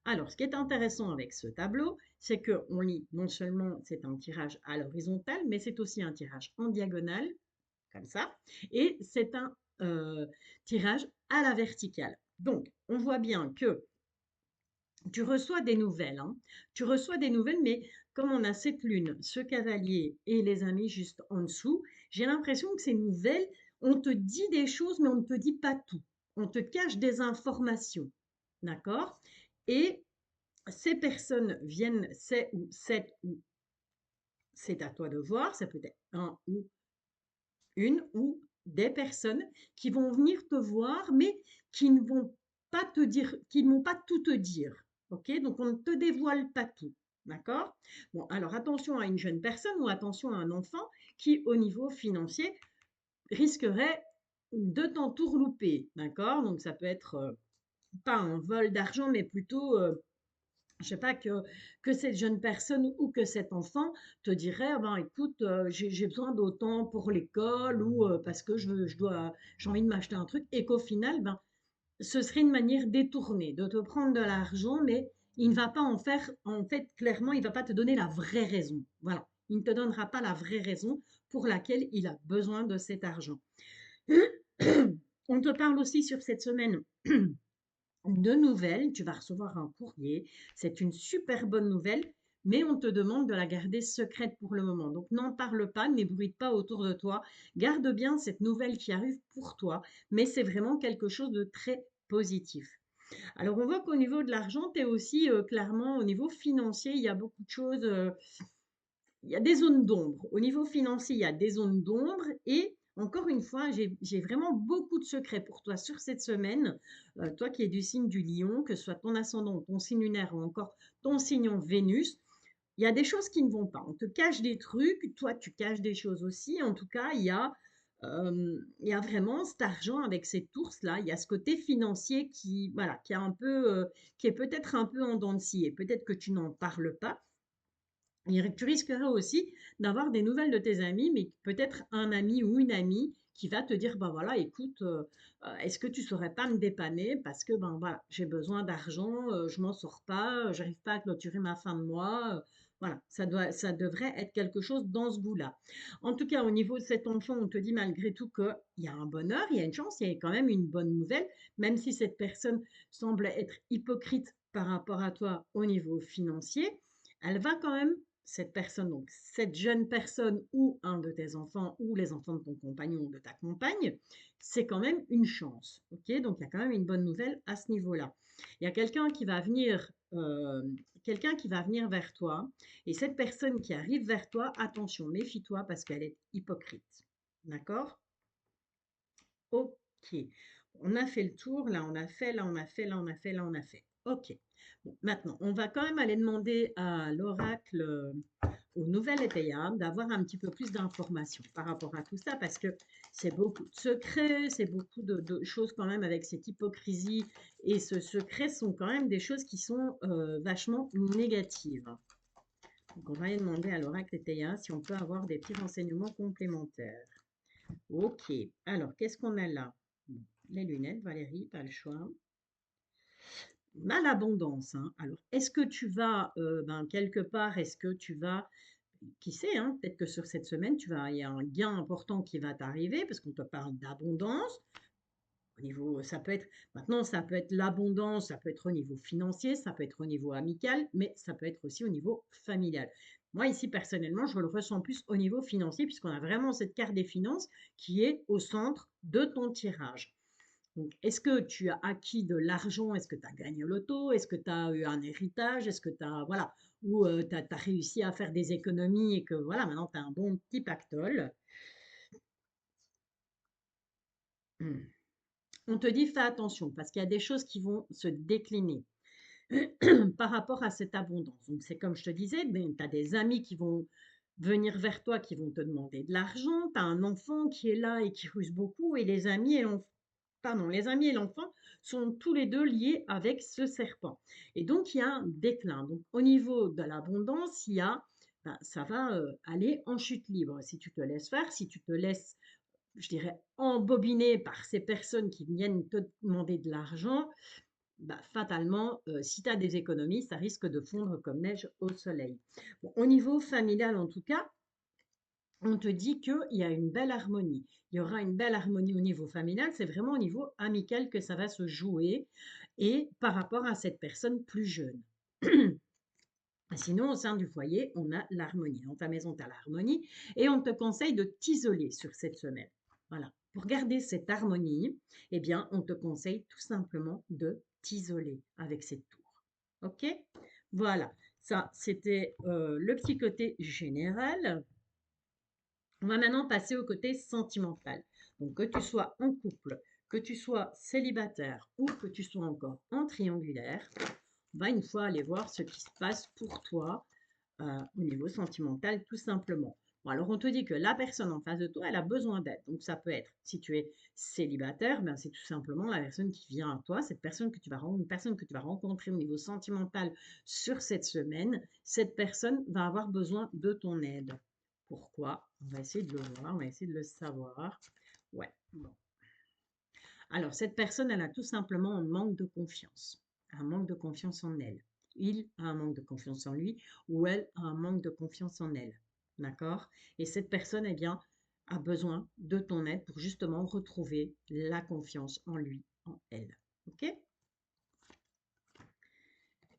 Alors, ce qui est intéressant avec ce tableau, c'est qu'on lit non seulement c'est un tirage à l'horizontale, mais c'est aussi un tirage en diagonale, comme ça, et c'est un tirage à la verticale. Donc, on voit bien que Tu reçois des nouvelles, hein. Tu reçois des nouvelles, mais comme on a cette lune, ce cavalier et les amis juste en dessous, j'ai l'impression que ces nouvelles, on te dit des choses, mais on ne te dit pas tout. On te cache des informations. D'accord? Et ces personnes viennent, c'est ou cette ou c'est à toi de voir, ça peut être un ou une ou des personnes qui vont venir te voir, mais qui ne vont pas te dire, qui ne vont pas tout te dire. Ok? Donc on ne te dévoile pas tout. D'accord? Bon, alors attention à une jeune personne ou attention à un enfant qui, au niveau financier, risquerait de t'entourlouper. D'accord? Donc ça peut être pas un vol d'argent, mais plutôt je sais pas que cette jeune personne ou que cet enfant te dirait, ah ben écoute, j'ai besoin d'autant pour l'école ou parce que j'ai envie de m'acheter un truc et qu'au final, ben, ce serait une manière détournée de te prendre de l'argent, mais il ne va pas en faire, en fait, clairement, il ne va pas te donner la vraie raison. Voilà. Il ne te donnera pas la vraie raison pour laquelle il a besoin de cet argent. On te parle aussi sur cette semaine de nouvelles, tu vas recevoir un courrier, c'est une super bonne nouvelle, mais on te demande de la garder secrète pour le moment. Donc n'en parle pas, n'ébruite pas autour de toi, garde bien cette nouvelle qui arrive pour toi, mais c'est vraiment quelque chose de très positif. Alors on voit qu'au niveau de l'argent, tu es aussi clairement au niveau financier, il y a beaucoup de choses, il y a des zones d'ombre. Au niveau financier, il y a des zones d'ombre et encore une fois, j'ai vraiment beaucoup de secrets pour toi sur cette semaine. Toi qui es du signe du lion, que ce soit ton ascendant, ton signe lunaire ou encore ton signe en Vénus, il y a des choses qui ne vont pas. On te cache des trucs, toi tu caches des choses aussi. En tout cas, il y a vraiment cet argent avec cette ours-là. Il y a ce côté financier qui, voilà, qui, a un peu, qui est peut-être un peu en dents de scie et peut-être que tu n'en parles pas. Tu risquerais aussi d'avoir des nouvelles de tes amis, mais peut-être un ami ou une amie qui va te dire, ben voilà, écoute, est-ce que tu saurais pas me dépanner parce que ben voilà, j'ai besoin d'argent, je m'en sors pas, j'arrive pas à clôturer ma fin de mois. Voilà, ça devrait être quelque chose dans ce goût-là. En tout cas, au niveau de cet enfant, on te dit malgré tout qu'il y a un bonheur, il y a une chance, il y a quand même une bonne nouvelle, même si cette personne semble être hypocrite par rapport à toi au niveau financier, elle va quand même cette personne, donc cette jeune personne ou un de tes enfants ou les enfants de ton compagnon ou de ta compagne, c'est quand même une chance. Ok, donc il y a quand même une bonne nouvelle à ce niveau-là. Il y a quelqu'un qui va venir vers toi et cette personne qui arrive vers toi, attention, méfie-toi parce qu'elle est hypocrite. D'accord? Ok. On a fait le tour, là on a fait, là on a fait, là on a fait, là on a fait. Ok. Bon, maintenant, on va quand même aller demander à l'oracle, au nouvel étayard, d'avoir un petit peu plus d'informations par rapport à tout ça, parce que c'est beaucoup de secrets, c'est beaucoup de choses quand même avec cette hypocrisie, et ce secret sont quand même des choses qui sont vachement négatives. Donc on va aller demander à l'oracle étayard si on peut avoir des petits renseignements complémentaires. Ok, alors qu'est-ce qu'on a là? Bon, les lunettes, Valérie, pas le choix. On a l'abondance, hein. Alors, est-ce que tu vas, ben, quelque part, est-ce que tu vas, qui sait, hein, peut-être que sur cette semaine, il y a un gain important qui va t'arriver parce qu'on te parle d'abondance. Au niveau, ça peut être, maintenant, ça peut être l'abondance, ça peut être au niveau financier, ça peut être au niveau amical, mais ça peut être aussi au niveau familial. Moi, ici, personnellement, je le ressens plus au niveau financier puisqu'on a vraiment cette carte des finances qui est au centre de ton tirage. Donc, est-ce que tu as acquis de l'argent? Est-ce que tu as gagné au loto? Est-ce que tu as eu un héritage? Est-ce que tu as, voilà, ou tu as réussi à faire des économies et que voilà, maintenant tu as un bon petit pactole. Hmm. On te dit fais attention parce qu'il y a des choses qui vont se décliner par rapport à cette abondance. Donc, c'est comme je te disais, tu as des amis qui vont venir vers toi, qui vont te demander de l'argent. Tu as un enfant qui est là et qui ruse beaucoup et les amis et pardon, les amis et l'enfant sont tous les deux liés avec ce serpent. Et donc, il y a un déclin. Donc, au niveau de l'abondance, ben, ça va aller en chute libre. Si tu te laisses faire, si tu te laisses, je dirais, embobiner par ces personnes qui viennent te demander de l'argent, bah, fatalement, si tu as des économies, ça risque de fondre comme neige au soleil. Bon, au niveau familial, en tout cas, on te dit qu'il y a une belle harmonie. Il y aura une belle harmonie au niveau familial, c'est vraiment au niveau amical que ça va se jouer et par rapport à cette personne plus jeune. Sinon, au sein du foyer, on a l'harmonie. Dans ta maison, tu as l'harmonie et on te conseille de t'isoler sur cette semaine. Voilà. Pour garder cette harmonie, eh bien, on te conseille tout simplement de t'isoler avec cette tour. OK? Voilà. Ça, c'était le petit côté général. On va maintenant passer au côté sentimental. Donc, que tu sois en couple, que tu sois célibataire ou que tu sois encore en triangulaire, on va une fois aller voir ce qui se passe pour toi au niveau sentimental, tout simplement. Bon, alors, on te dit que la personne en face de toi, elle a besoin d'aide. Donc, ça peut être, si tu es célibataire, ben, c'est tout simplement la personne qui vient à toi, cette personne que tu vas, une personne que tu vas rencontrer au niveau sentimental sur cette semaine. Cette personne va avoir besoin de ton aide. Pourquoi? On va essayer de le voir, on va essayer de le savoir. Ouais, bon. Alors, cette personne, elle a tout simplement un manque de confiance. Un manque de confiance en elle. Il a un manque de confiance en lui ou elle a un manque de confiance en elle. D'accord? Et cette personne, eh bien, a besoin de ton aide pour justement retrouver la confiance en lui, en elle. OK?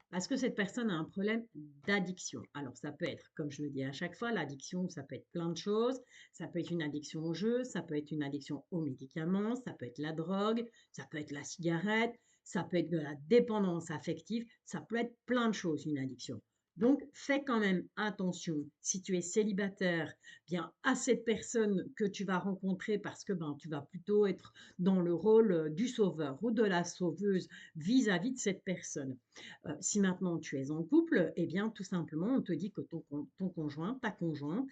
Parce que cette personne a un problème d'addiction. Alors, ça peut être, comme je le dis à chaque fois, l'addiction, ça peut être plein de choses. Ça peut être une addiction au jeu, ça peut être une addiction aux médicaments, ça peut être la drogue, ça peut être la cigarette, ça peut être de la dépendance affective, ça peut être plein de choses, une addiction. Donc, fais quand même attention, si tu es célibataire, bien à cette personne que tu vas rencontrer parce que ben, tu vas plutôt être dans le rôle du sauveur ou de la sauveuse vis-à-vis de cette personne. Si maintenant tu es en couple, eh bien tout simplement, on te dit que ton conjoint, ta conjointe,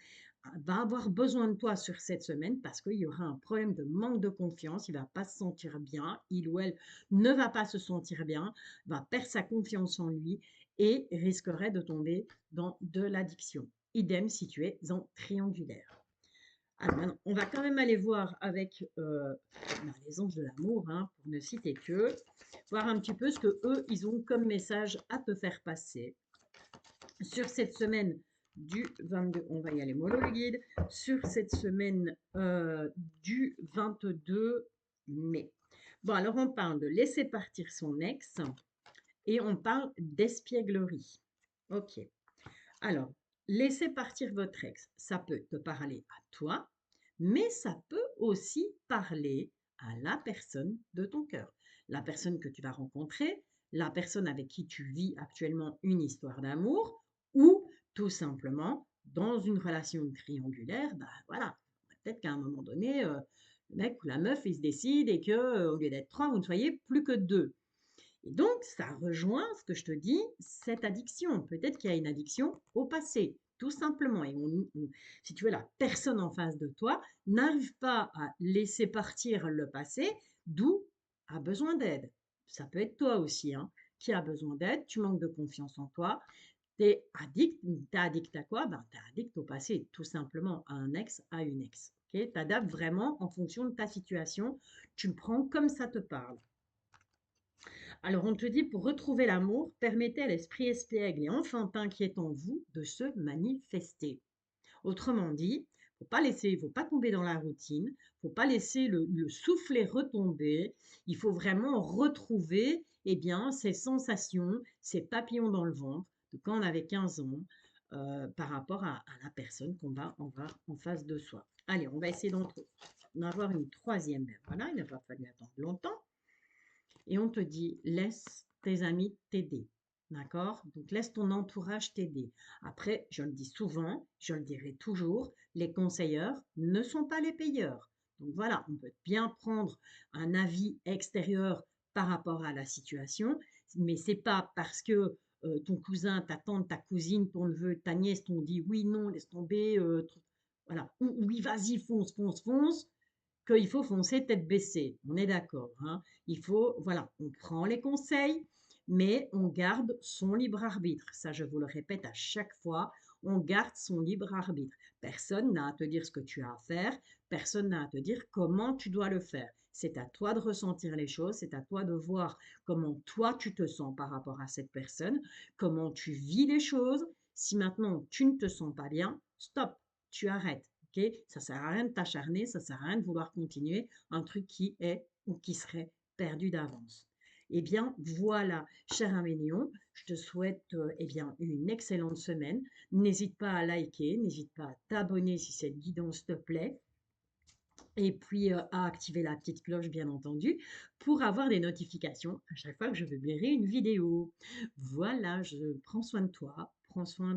va avoir besoin de toi sur cette semaine parce qu'il y aura un problème de manque de confiance, il ne va pas se sentir bien, il ou elle ne va pas se sentir bien, va perdre sa confiance en lui et risquerait de tomber dans de l'addiction. Idem si tu es en triangulaire. Alors maintenant, on va quand même aller voir avec les anges de l'amour, hein, pour ne citer que, voir un petit peu ce que eux, ils ont comme message à te faire passer sur cette semaine du 22, on va y aller mollo le guide, sur cette semaine du 22 mai. Bon, alors on parle de laisser partir son ex et on parle d'espièglerie. Ok. Alors, laisser partir votre ex, ça peut te parler à toi, mais ça peut aussi parler à la personne de ton cœur, la personne que tu vas rencontrer, la personne avec qui tu vis actuellement une histoire d'amour, ou tout simplement dans une relation triangulaire, bah voilà, peut-être qu'à un moment donné, le mec ou la meuf, il se décide et que au lieu d'être trois, vous ne soyez plus que deux. Et donc, ça rejoint ce que je te dis, cette addiction. Peut-être qu'il y a une addiction au passé, tout simplement. Et si tu veux, la personne en face de toi n'arrive pas à laisser partir le passé, d'où a besoin d'aide. Ça peut être toi aussi, hein, qui a besoin d'aide, tu manques de confiance en toi, tu es addict. Tu es addict à quoi? Ben, tu es addict au passé, tout simplement, à un ex, à une ex. Okay, tu adaptes vraiment en fonction de ta situation, tu le prends comme ça te parle. Alors on te dit, pour retrouver l'amour, permettez à l'esprit espiègle et enfantin qui est en vous de se manifester. Autrement dit, faut pas tomber dans la routine, faut pas laisser le soufflet retomber. Il faut vraiment retrouver, eh bien, ces sensations, ces papillons dans le ventre de quand on avait 15 ans, par rapport à la personne on va en face de soi. Allez, on va essayer d'en avoir une troisième. Voilà, il n'a pas fallu attendre longtemps. Et on te dit, laisse tes amis t'aider. D'accord? Donc, laisse ton entourage t'aider. Après, je le dis souvent, je le dirai toujours, les conseilleurs ne sont pas les payeurs. Donc voilà, on peut bien prendre un avis extérieur par rapport à la situation, mais c'est pas parce que ton cousin, ta tante, ta cousine, ton neveu, ta nièce t'ont dit oui, non, laisse tomber, voilà, ou oui, vas-y, fonce, fonce, fonce, qu'il faut foncer tête baissée. On est d'accord, hein? Il faut, voilà, on prend les conseils, mais on garde son libre arbitre. Ça, je vous le répète à chaque fois, on garde son libre arbitre. Personne n'a à te dire ce que tu as à faire, personne n'a à te dire comment tu dois le faire. C'est à toi de ressentir les choses, c'est à toi de voir comment toi tu te sens par rapport à cette personne, comment tu vis les choses. Si maintenant tu ne te sens pas bien, stop, tu arrêtes. ok? Ça sert à rien de t'acharner, ça sert à rien de vouloir continuer un truc qui est ou qui serait perdu d'avance. Eh bien, voilà, cher Amélion, je te souhaite eh bien, une excellente semaine. N'hésite pas à liker, n'hésite pas à t'abonner si cette guidance te plaît. Et puis à activer la petite cloche, bien entendu, pour avoir des notifications à chaque fois que je publierai une vidéo. Voilà, je prends soin de toi, prends soin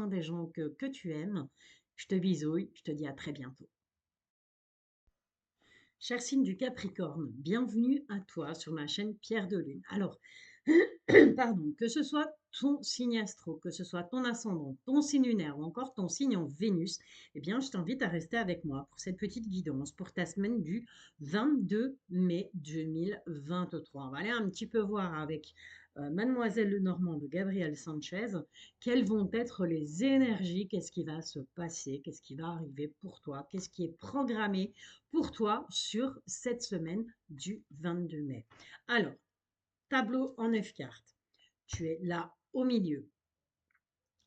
des gens que tu aimes. Je te bisouille, je te dis à très bientôt. Cher signe du Capricorne, bienvenue à toi sur ma chaîne Pierre de Lune. Alors, pardon, que ce soit ton signe astro, que ce soit ton ascendant, ton signe lunaire ou encore ton signe en Vénus, eh bien, je t'invite à rester avec moi pour cette petite guidance pour ta semaine du 22 mai 2023. On va aller un petit peu voir avec Mademoiselle Lenormand de Gabriel Sanchez quelles vont être les énergies, qu'est-ce qui va se passer, qu'est-ce qui va arriver pour toi, qu'est-ce qui est programmé pour toi sur cette semaine du 22 mai. Alors, tableau en 9 cartes. Tu es là au milieu.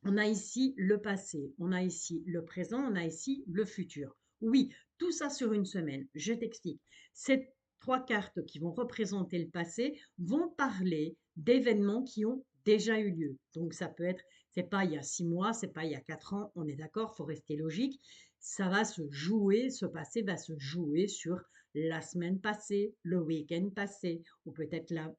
On a ici le passé, on a ici le présent, on a ici le futur. Oui, tout ça sur une semaine. Je t'explique. Ces trois cartes qui vont représenter le passé vont parler d'événements qui ont déjà eu lieu. Donc ça peut être, c'est pas il y a 6 mois, c'est pas il y a 4 ans, on est d'accord, faut rester logique. Ça va se jouer, ce passé va se jouer sur la semaine passée, le week-end passé, ou peut-être la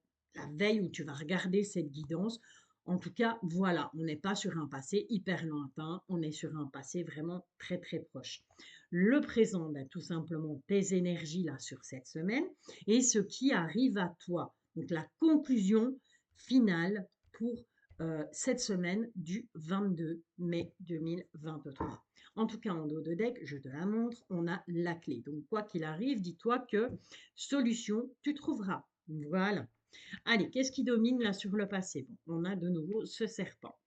veille où tu vas regarder cette guidance. En tout cas, voilà, on n'est pas sur un passé hyper lointain, on est sur un passé vraiment très très proche. Le présent, ben, tout simplement tes énergies là sur cette semaine et ce qui arrive à toi. Donc la conclusion finale pour cette semaine du 22 mai 2023. En tout cas, en dos de deck, je te la montre, on a la clé. Donc quoi qu'il arrive, dis-toi que solution, tu trouveras. Voilà. Allez, qu'est-ce qui domine là sur le passé? Bon, on a de nouveau ce serpent.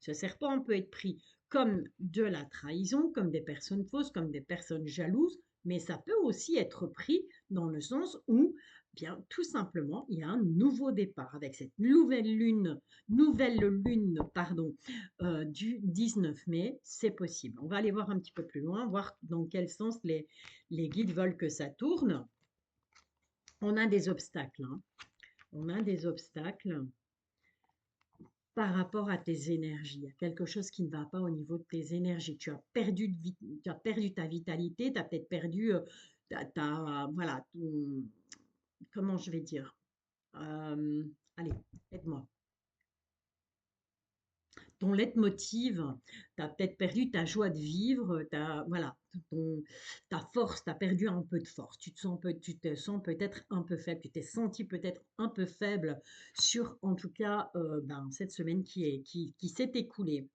Ce serpent peut être pris comme de la trahison, comme des personnes fausses, comme des personnes jalouses, mais ça peut aussi être pris dans le sens où, bien, tout simplement, il y a un nouveau départ avec cette nouvelle lune, pardon, du 19 mai, c'est possible. On va aller voir un petit peu plus loin, voir dans quel sens les guides veulent que ça tourne. On a des obstacles, hein. On a des obstacles par rapport à tes énergies. Il y a quelque chose qui ne va pas au niveau de tes énergies. Tu as perdu ta vitalité, tu as peut-être perdu voilà, comment je vais dire. Euh, allez, aide-moi. Ton leitmotiv, tu as peut-être perdu ta joie de vivre, voilà, ta force, tu as perdu un peu de force, tu te sens peut-être un peu faible, tu t'es senti peut-être un peu faible sur, en tout cas, cette semaine qui s'est écoulée.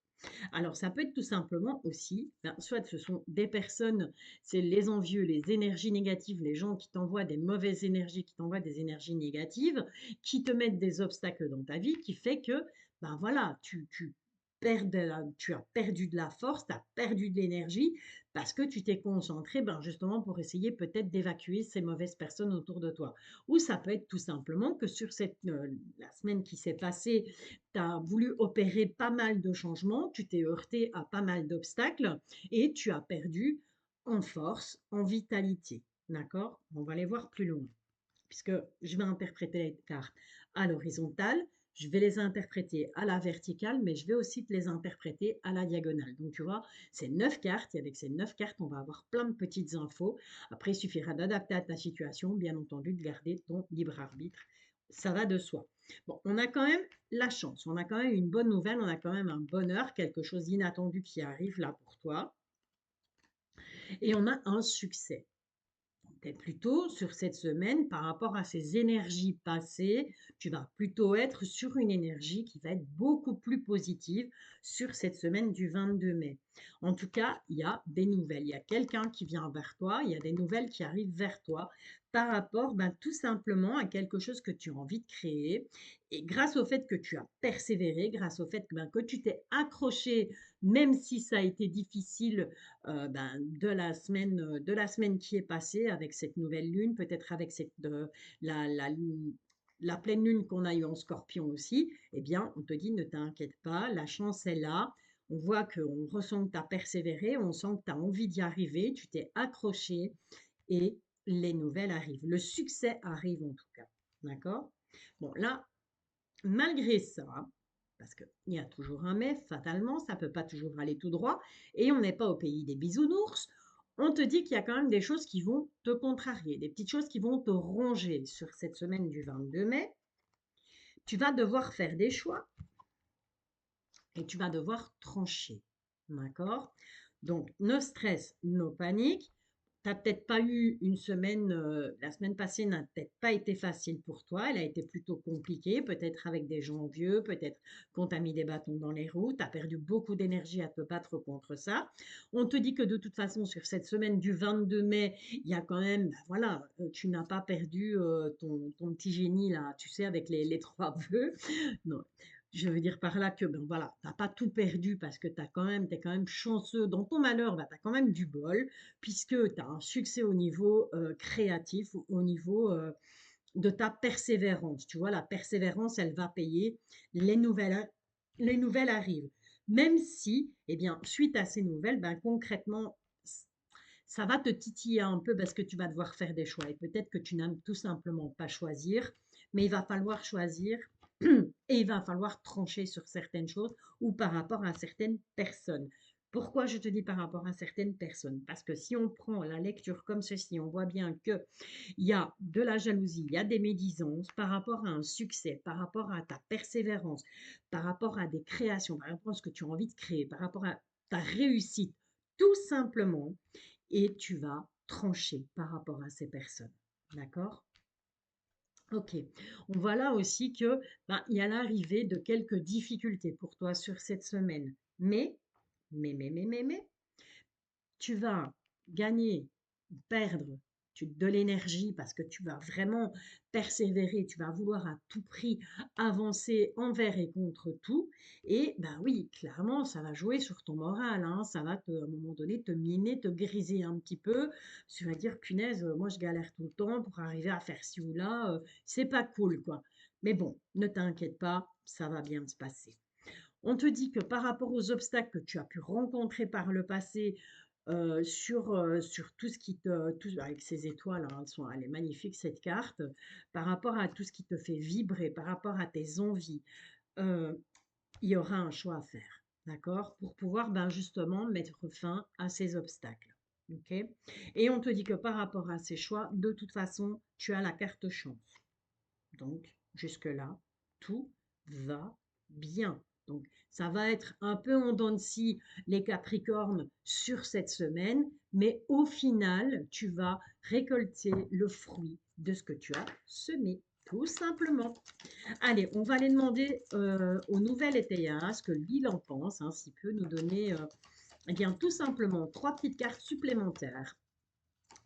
Alors, ça peut être tout simplement aussi, soit ce sont des personnes, c'est les envieux, les énergies négatives, les gens qui t'envoient des mauvaises énergies, qui t'envoient des énergies négatives, qui te mettent des obstacles dans ta vie, qui fait que, ben voilà, tu as perdu de la force, tu as perdu de l'énergie parce que tu t'es concentré justement pour essayer peut-être d'évacuer ces mauvaises personnes autour de toi. Ou ça peut être tout simplement que sur la semaine qui s'est passée, tu as voulu opérer pas mal de changements, tu t'es heurté à pas mal d'obstacles et tu as perdu en force, en vitalité. D'accord? On va aller voir plus loin, puisque je vais interpréter les cartes à l'horizontale, je vais les interpréter à la verticale, mais je vais aussi te les interpréter à la diagonale. Donc, tu vois, c'est 9 cartes, et avec ces 9 cartes, on va avoir plein de petites infos. Après, il suffira d'adapter à ta situation, bien entendu, de garder ton libre arbitre. Ça va de soi. Bon, on a quand même la chance, on a quand même une bonne nouvelle, on a quand même un bonheur, quelque chose d'inattendu qui arrive là pour toi. Et on a un succès. Plutôt sur cette semaine, par rapport à ces énergies passées, tu vas plutôt être sur une énergie qui va être beaucoup plus positive sur cette semaine du 22 mai. En tout cas, il y a des nouvelles. Il y a quelqu'un qui vient vers toi, il y a des nouvelles qui arrivent vers toi par rapport tout simplement à quelque chose que tu as envie de créer. Et grâce au fait que tu as persévéré, grâce au fait que tu t'es accroché, même si ça a été difficile de la semaine qui est passée avec cette nouvelle lune, peut-être avec la pleine lune qu'on a eue en Scorpion aussi, eh bien, on te dit ne t'inquiète pas, la chance est là. On voit qu'on ressent que tu as persévéré, on sent que tu as envie d'y arriver, tu t'es accroché et les nouvelles arrivent. Le succès arrive en tout cas. D'accord? Bon, là, malgré ça, parce qu'il y a toujours un mais, fatalement, ça ne peut pas toujours aller tout droit, et on n'est pas au pays des bisounours, on te dit qu'il y a quand même des choses qui vont te contrarier, des petites choses qui vont te ronger sur cette semaine du 22 mai. Tu vas devoir faire des choix et tu vas devoir trancher. D'accord? Donc, no stress, no panique. Tu n'as peut-être pas eu une semaine, la semaine passée n'a peut-être pas été facile pour toi, elle a été plutôt compliquée, peut-être avec des gens vieux, peut-être qu'on t'a mis des bâtons dans les roues, tu as perdu beaucoup d'énergie à te battre contre ça. On te dit que de toute façon, sur cette semaine du 22 mai, il y a quand même, ben voilà, tu n'as pas perdu ton petit génie là, tu sais, avec les trois vœux. Non, je veux dire par là que, ben voilà, tu n'as pas tout perdu parce que tu es quand même chanceux. Dans ton malheur, ben, tu as quand même du bol, puisque tu as un succès au niveau créatif, au niveau de ta persévérance. Tu vois, la persévérance, elle va payer, les nouvelles, les nouvelles arrivent. Même si, eh bien, suite à ces nouvelles, ben, concrètement, ça va te titiller un peu parce que tu vas devoir faire des choix. Et peut-être que tu n'aimes tout simplement pas choisir, mais il va falloir choisir et il va falloir trancher sur certaines choses ou par rapport à certaines personnes. Pourquoi je te dis par rapport à certaines personnes? Parce que si on prend la lecture comme ceci, on voit bien qu'il y a de la jalousie, il y a des médisances par rapport à un succès, par rapport à ta persévérance, par rapport à des créations, par rapport à ce que tu as envie de créer, par rapport à ta réussite, tout simplement, et tu vas trancher par rapport à ces personnes. D'accord? Ok. On voit là aussi que ben, il y a l'arrivée de quelques difficultés pour toi sur cette semaine. Mais, tu vas gagner ou perdre de l'énergie parce que tu vas vraiment persévérer, tu vas vouloir à tout prix avancer envers et contre tout. Et ben oui, clairement, ça va jouer sur ton moral, hein, ça va à un moment donné te miner, te griser un petit peu. Tu vas dire, punaise, moi je galère tout le temps pour arriver à faire ci ou là, c'est pas cool quoi. Mais bon, ne t'inquiète pas, ça va bien se passer. On te dit que par rapport aux obstacles que tu as pu rencontrer par le passé, sur tout ce qui te tout avec ces étoiles, hein, elle est magnifique cette carte. Par rapport à tout ce qui te fait vibrer, par rapport à tes envies, heu, il y aura un choix à faire, d'accord? Pour pouvoir, ben, justement mettre fin à ces obstacles, OK? Et on te dit que par rapport à ces choix, de toute façon, tu as la carte chance. Donc, jusque-là, tout va bien. Donc, ça va être un peu en dents de scie les Capricornes sur cette semaine, mais au final, tu vas récolter le fruit de ce que tu as semé, tout simplement. Allez, on va aller demander au nouvel étayer ce que lui il en pense, hein, s'il peut nous donner, eh bien, tout simplement trois petites cartes supplémentaires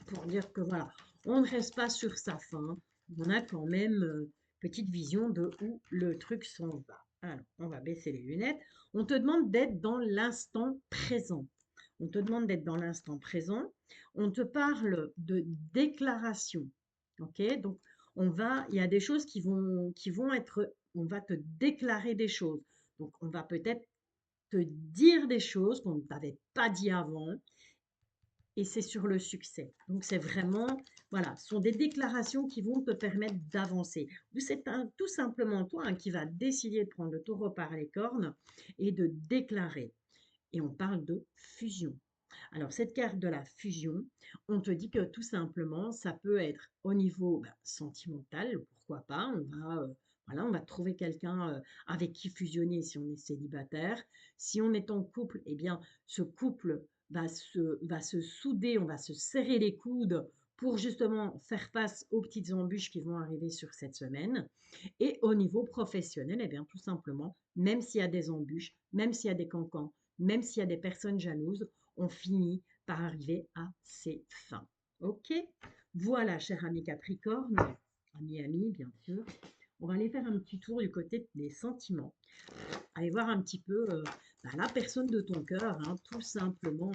pour dire que voilà, on ne reste pas sur sa faim, on a quand même petite vision de où le truc s'en va. Alors, on va baisser les lunettes. On te demande d'être dans l'instant présent. On te demande d'être dans l'instant présent. On te parle de déclaration. Ok? Donc, il y a des choses qui vont être, on va te déclarer des choses. Donc, on va peut-être te dire des choses qu'on ne t'avait pas dit avant et c'est sur le succès. Donc c'est vraiment, voilà, ce sont des déclarations qui vont te permettre d'avancer. Ou c'est tout simplement toi qui va décider de prendre le taureau par les cornes et de déclarer. Et on parle de fusion. Alors cette carte de la fusion, on te dit que tout simplement, ça peut être au niveau sentimental, pourquoi pas, voilà, on va trouver quelqu'un avec qui fusionner si on est célibataire. Si on est en couple, eh bien, ce couple va se souder, on va se serrer les coudes pour justement faire face aux petites embûches qui vont arriver sur cette semaine. Et au niveau professionnel, eh bien, tout simplement, même s'il y a des embûches, même s'il y a des cancans, même s'il y a des personnes jalouses, on finit par arriver à ses fins. Ok? Voilà, cher ami Capricorne, ami, bien sûr. On va aller faire un petit tour du côté des sentiments. Aller voir un petit peu la personne de ton cœur, hein, tout simplement.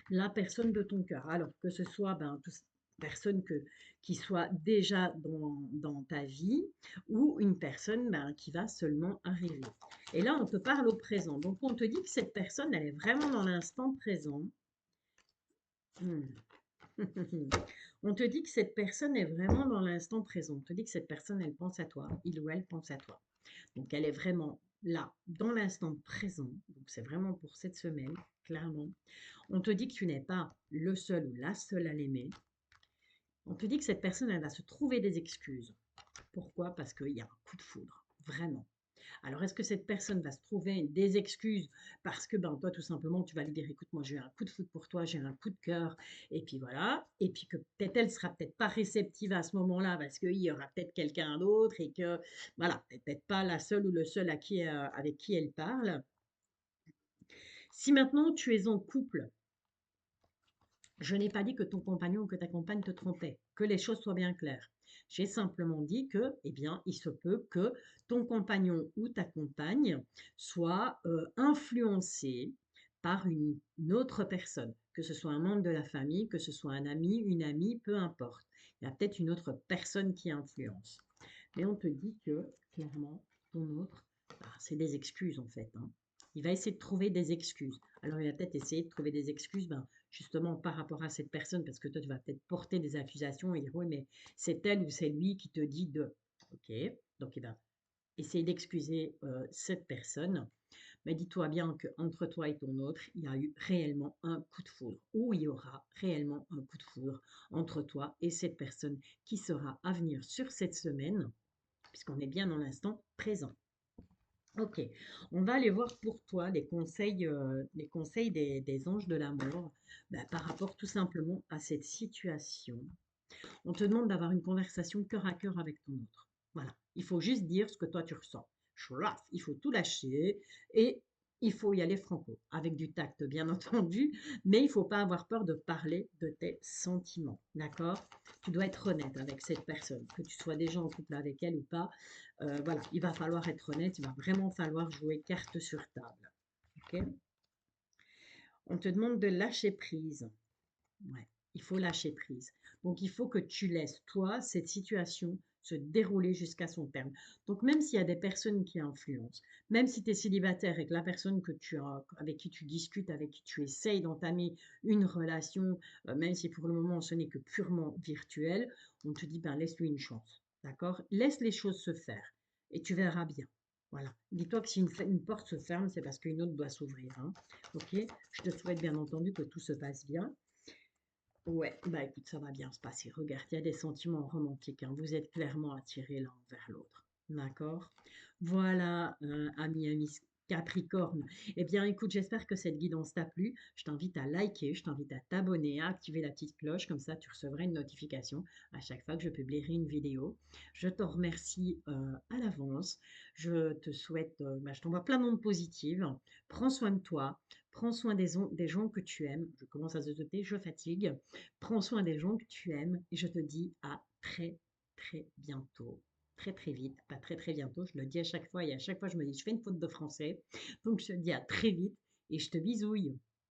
La personne de ton cœur. Alors, que ce soit personne qui soit déjà dans ta vie ou une personne ben, qui va seulement arriver. Et là, on te parle au présent. Donc, on te dit que cette personne, elle est vraiment dans l'instant présent. Hmm. On te dit que cette personne est vraiment dans l'instant présent. On te dit que cette personne, elle pense à toi. Il ou elle pense à toi. Donc, elle est vraiment là, dans l'instant présent. Donc, c'est vraiment pour cette semaine, clairement. On te dit que tu n'es pas le seul ou la seule à l'aimer. On te dit que cette personne, elle va se trouver des excuses. Pourquoi? Parce qu'il y a un coup de foudre, vraiment. Alors, est-ce que cette personne va se trouver des excuses parce que, ben, toi, tout simplement, tu vas lui dire, écoute, moi, j'ai eu un coup de foudre pour toi, j'ai eu un coup de cœur, et puis voilà, et puis que peut-être elle sera peut-être pas réceptive à ce moment-là parce qu'il y aura peut-être quelqu'un d'autre et que, voilà, peut-être pas la seule ou le seul avec qui elle parle. Si maintenant tu es en couple, je n'ai pas dit que ton compagnon ou que ta compagne te trompait, que les choses soient bien claires. J'ai simplement dit que, eh bien, il se peut que ton compagnon ou ta compagne soit influencé par une autre personne, que ce soit un membre de la famille, que ce soit un ami, une amie, peu importe. Il y a peut-être une autre personne qui influence. Mais on te dit que, clairement, ton autre, bah, c'est des excuses en fait, hein. Il va essayer de trouver des excuses. Alors, il va peut-être essayer de trouver des excuses, ben, justement par rapport à cette personne, parce que toi, tu vas peut-être porter des accusations et dire, oui, mais c'est elle ou c'est lui qui te dit de. OK, donc il va essayer d'excuser cette personne. Mais dis-toi bien qu'entre toi et ton autre, il y a eu réellement un coup de foudre, ou il y aura réellement un coup de foudre entre toi et cette personne qui sera à venir sur cette semaine, puisqu'on est bien dans l'instant présent. Ok, on va aller voir pour toi les conseils des anges de l'amour ben, par rapport tout simplement à cette situation. On te demande d'avoir une conversation cœur à cœur avec ton autre. Voilà, il faut juste dire ce que toi tu ressens. Schlaf, il faut tout lâcher et il faut y aller franco, avec du tact bien entendu, mais il ne faut pas avoir peur de parler de tes sentiments, d'accord? Tu dois être honnête avec cette personne, que tu sois déjà en couple avec elle ou pas. Voilà, il va falloir être honnête, il va vraiment falloir jouer carte sur table. Ok. On te demande de lâcher prise. Ouais, il faut lâcher prise. Donc, il faut que tu laisses, toi, cette situation se dérouler jusqu'à son terme. Donc, même s'il y a des personnes qui influencent, même si tu es célibataire et que la personne avec qui tu discutes, avec qui tu essayes d'entamer une relation, même si pour le moment ce n'est que purement virtuel, on te dit, ben, laisse-lui une chance. D'accord? Laisse les choses se faire et tu verras bien. Voilà. Dis-toi que si une porte se ferme, c'est parce qu'une autre doit s'ouvrir, hein. Ok? Je te souhaite bien entendu que tout se passe bien. Ouais, bah écoute, ça va bien se passer. Regarde, il y a des sentiments romantiques, hein. Vous êtes clairement attirés l'un vers l'autre. D'accord? Voilà, ami Capricorne. Eh bien, écoute, j'espère que cette guidance t'a plu. Je t'invite à liker, je t'invite à t'abonner, à activer la petite cloche, comme ça tu recevras une notification à chaque fois que je publierai une vidéo. Je te remercie à l'avance. Je te souhaite, bah, je t'envoie plein d'ondes positives. Prends soin de toi. Prends soin des gens que tu aimes. Je commence à zozoter, je fatigue. Prends soin des gens que tu aimes et je te dis à très très bientôt. Très très vite, pas très très bientôt, je le dis à chaque fois et à chaque fois je me dis je fais une faute de français. Donc je te dis à très vite et je te bisouille.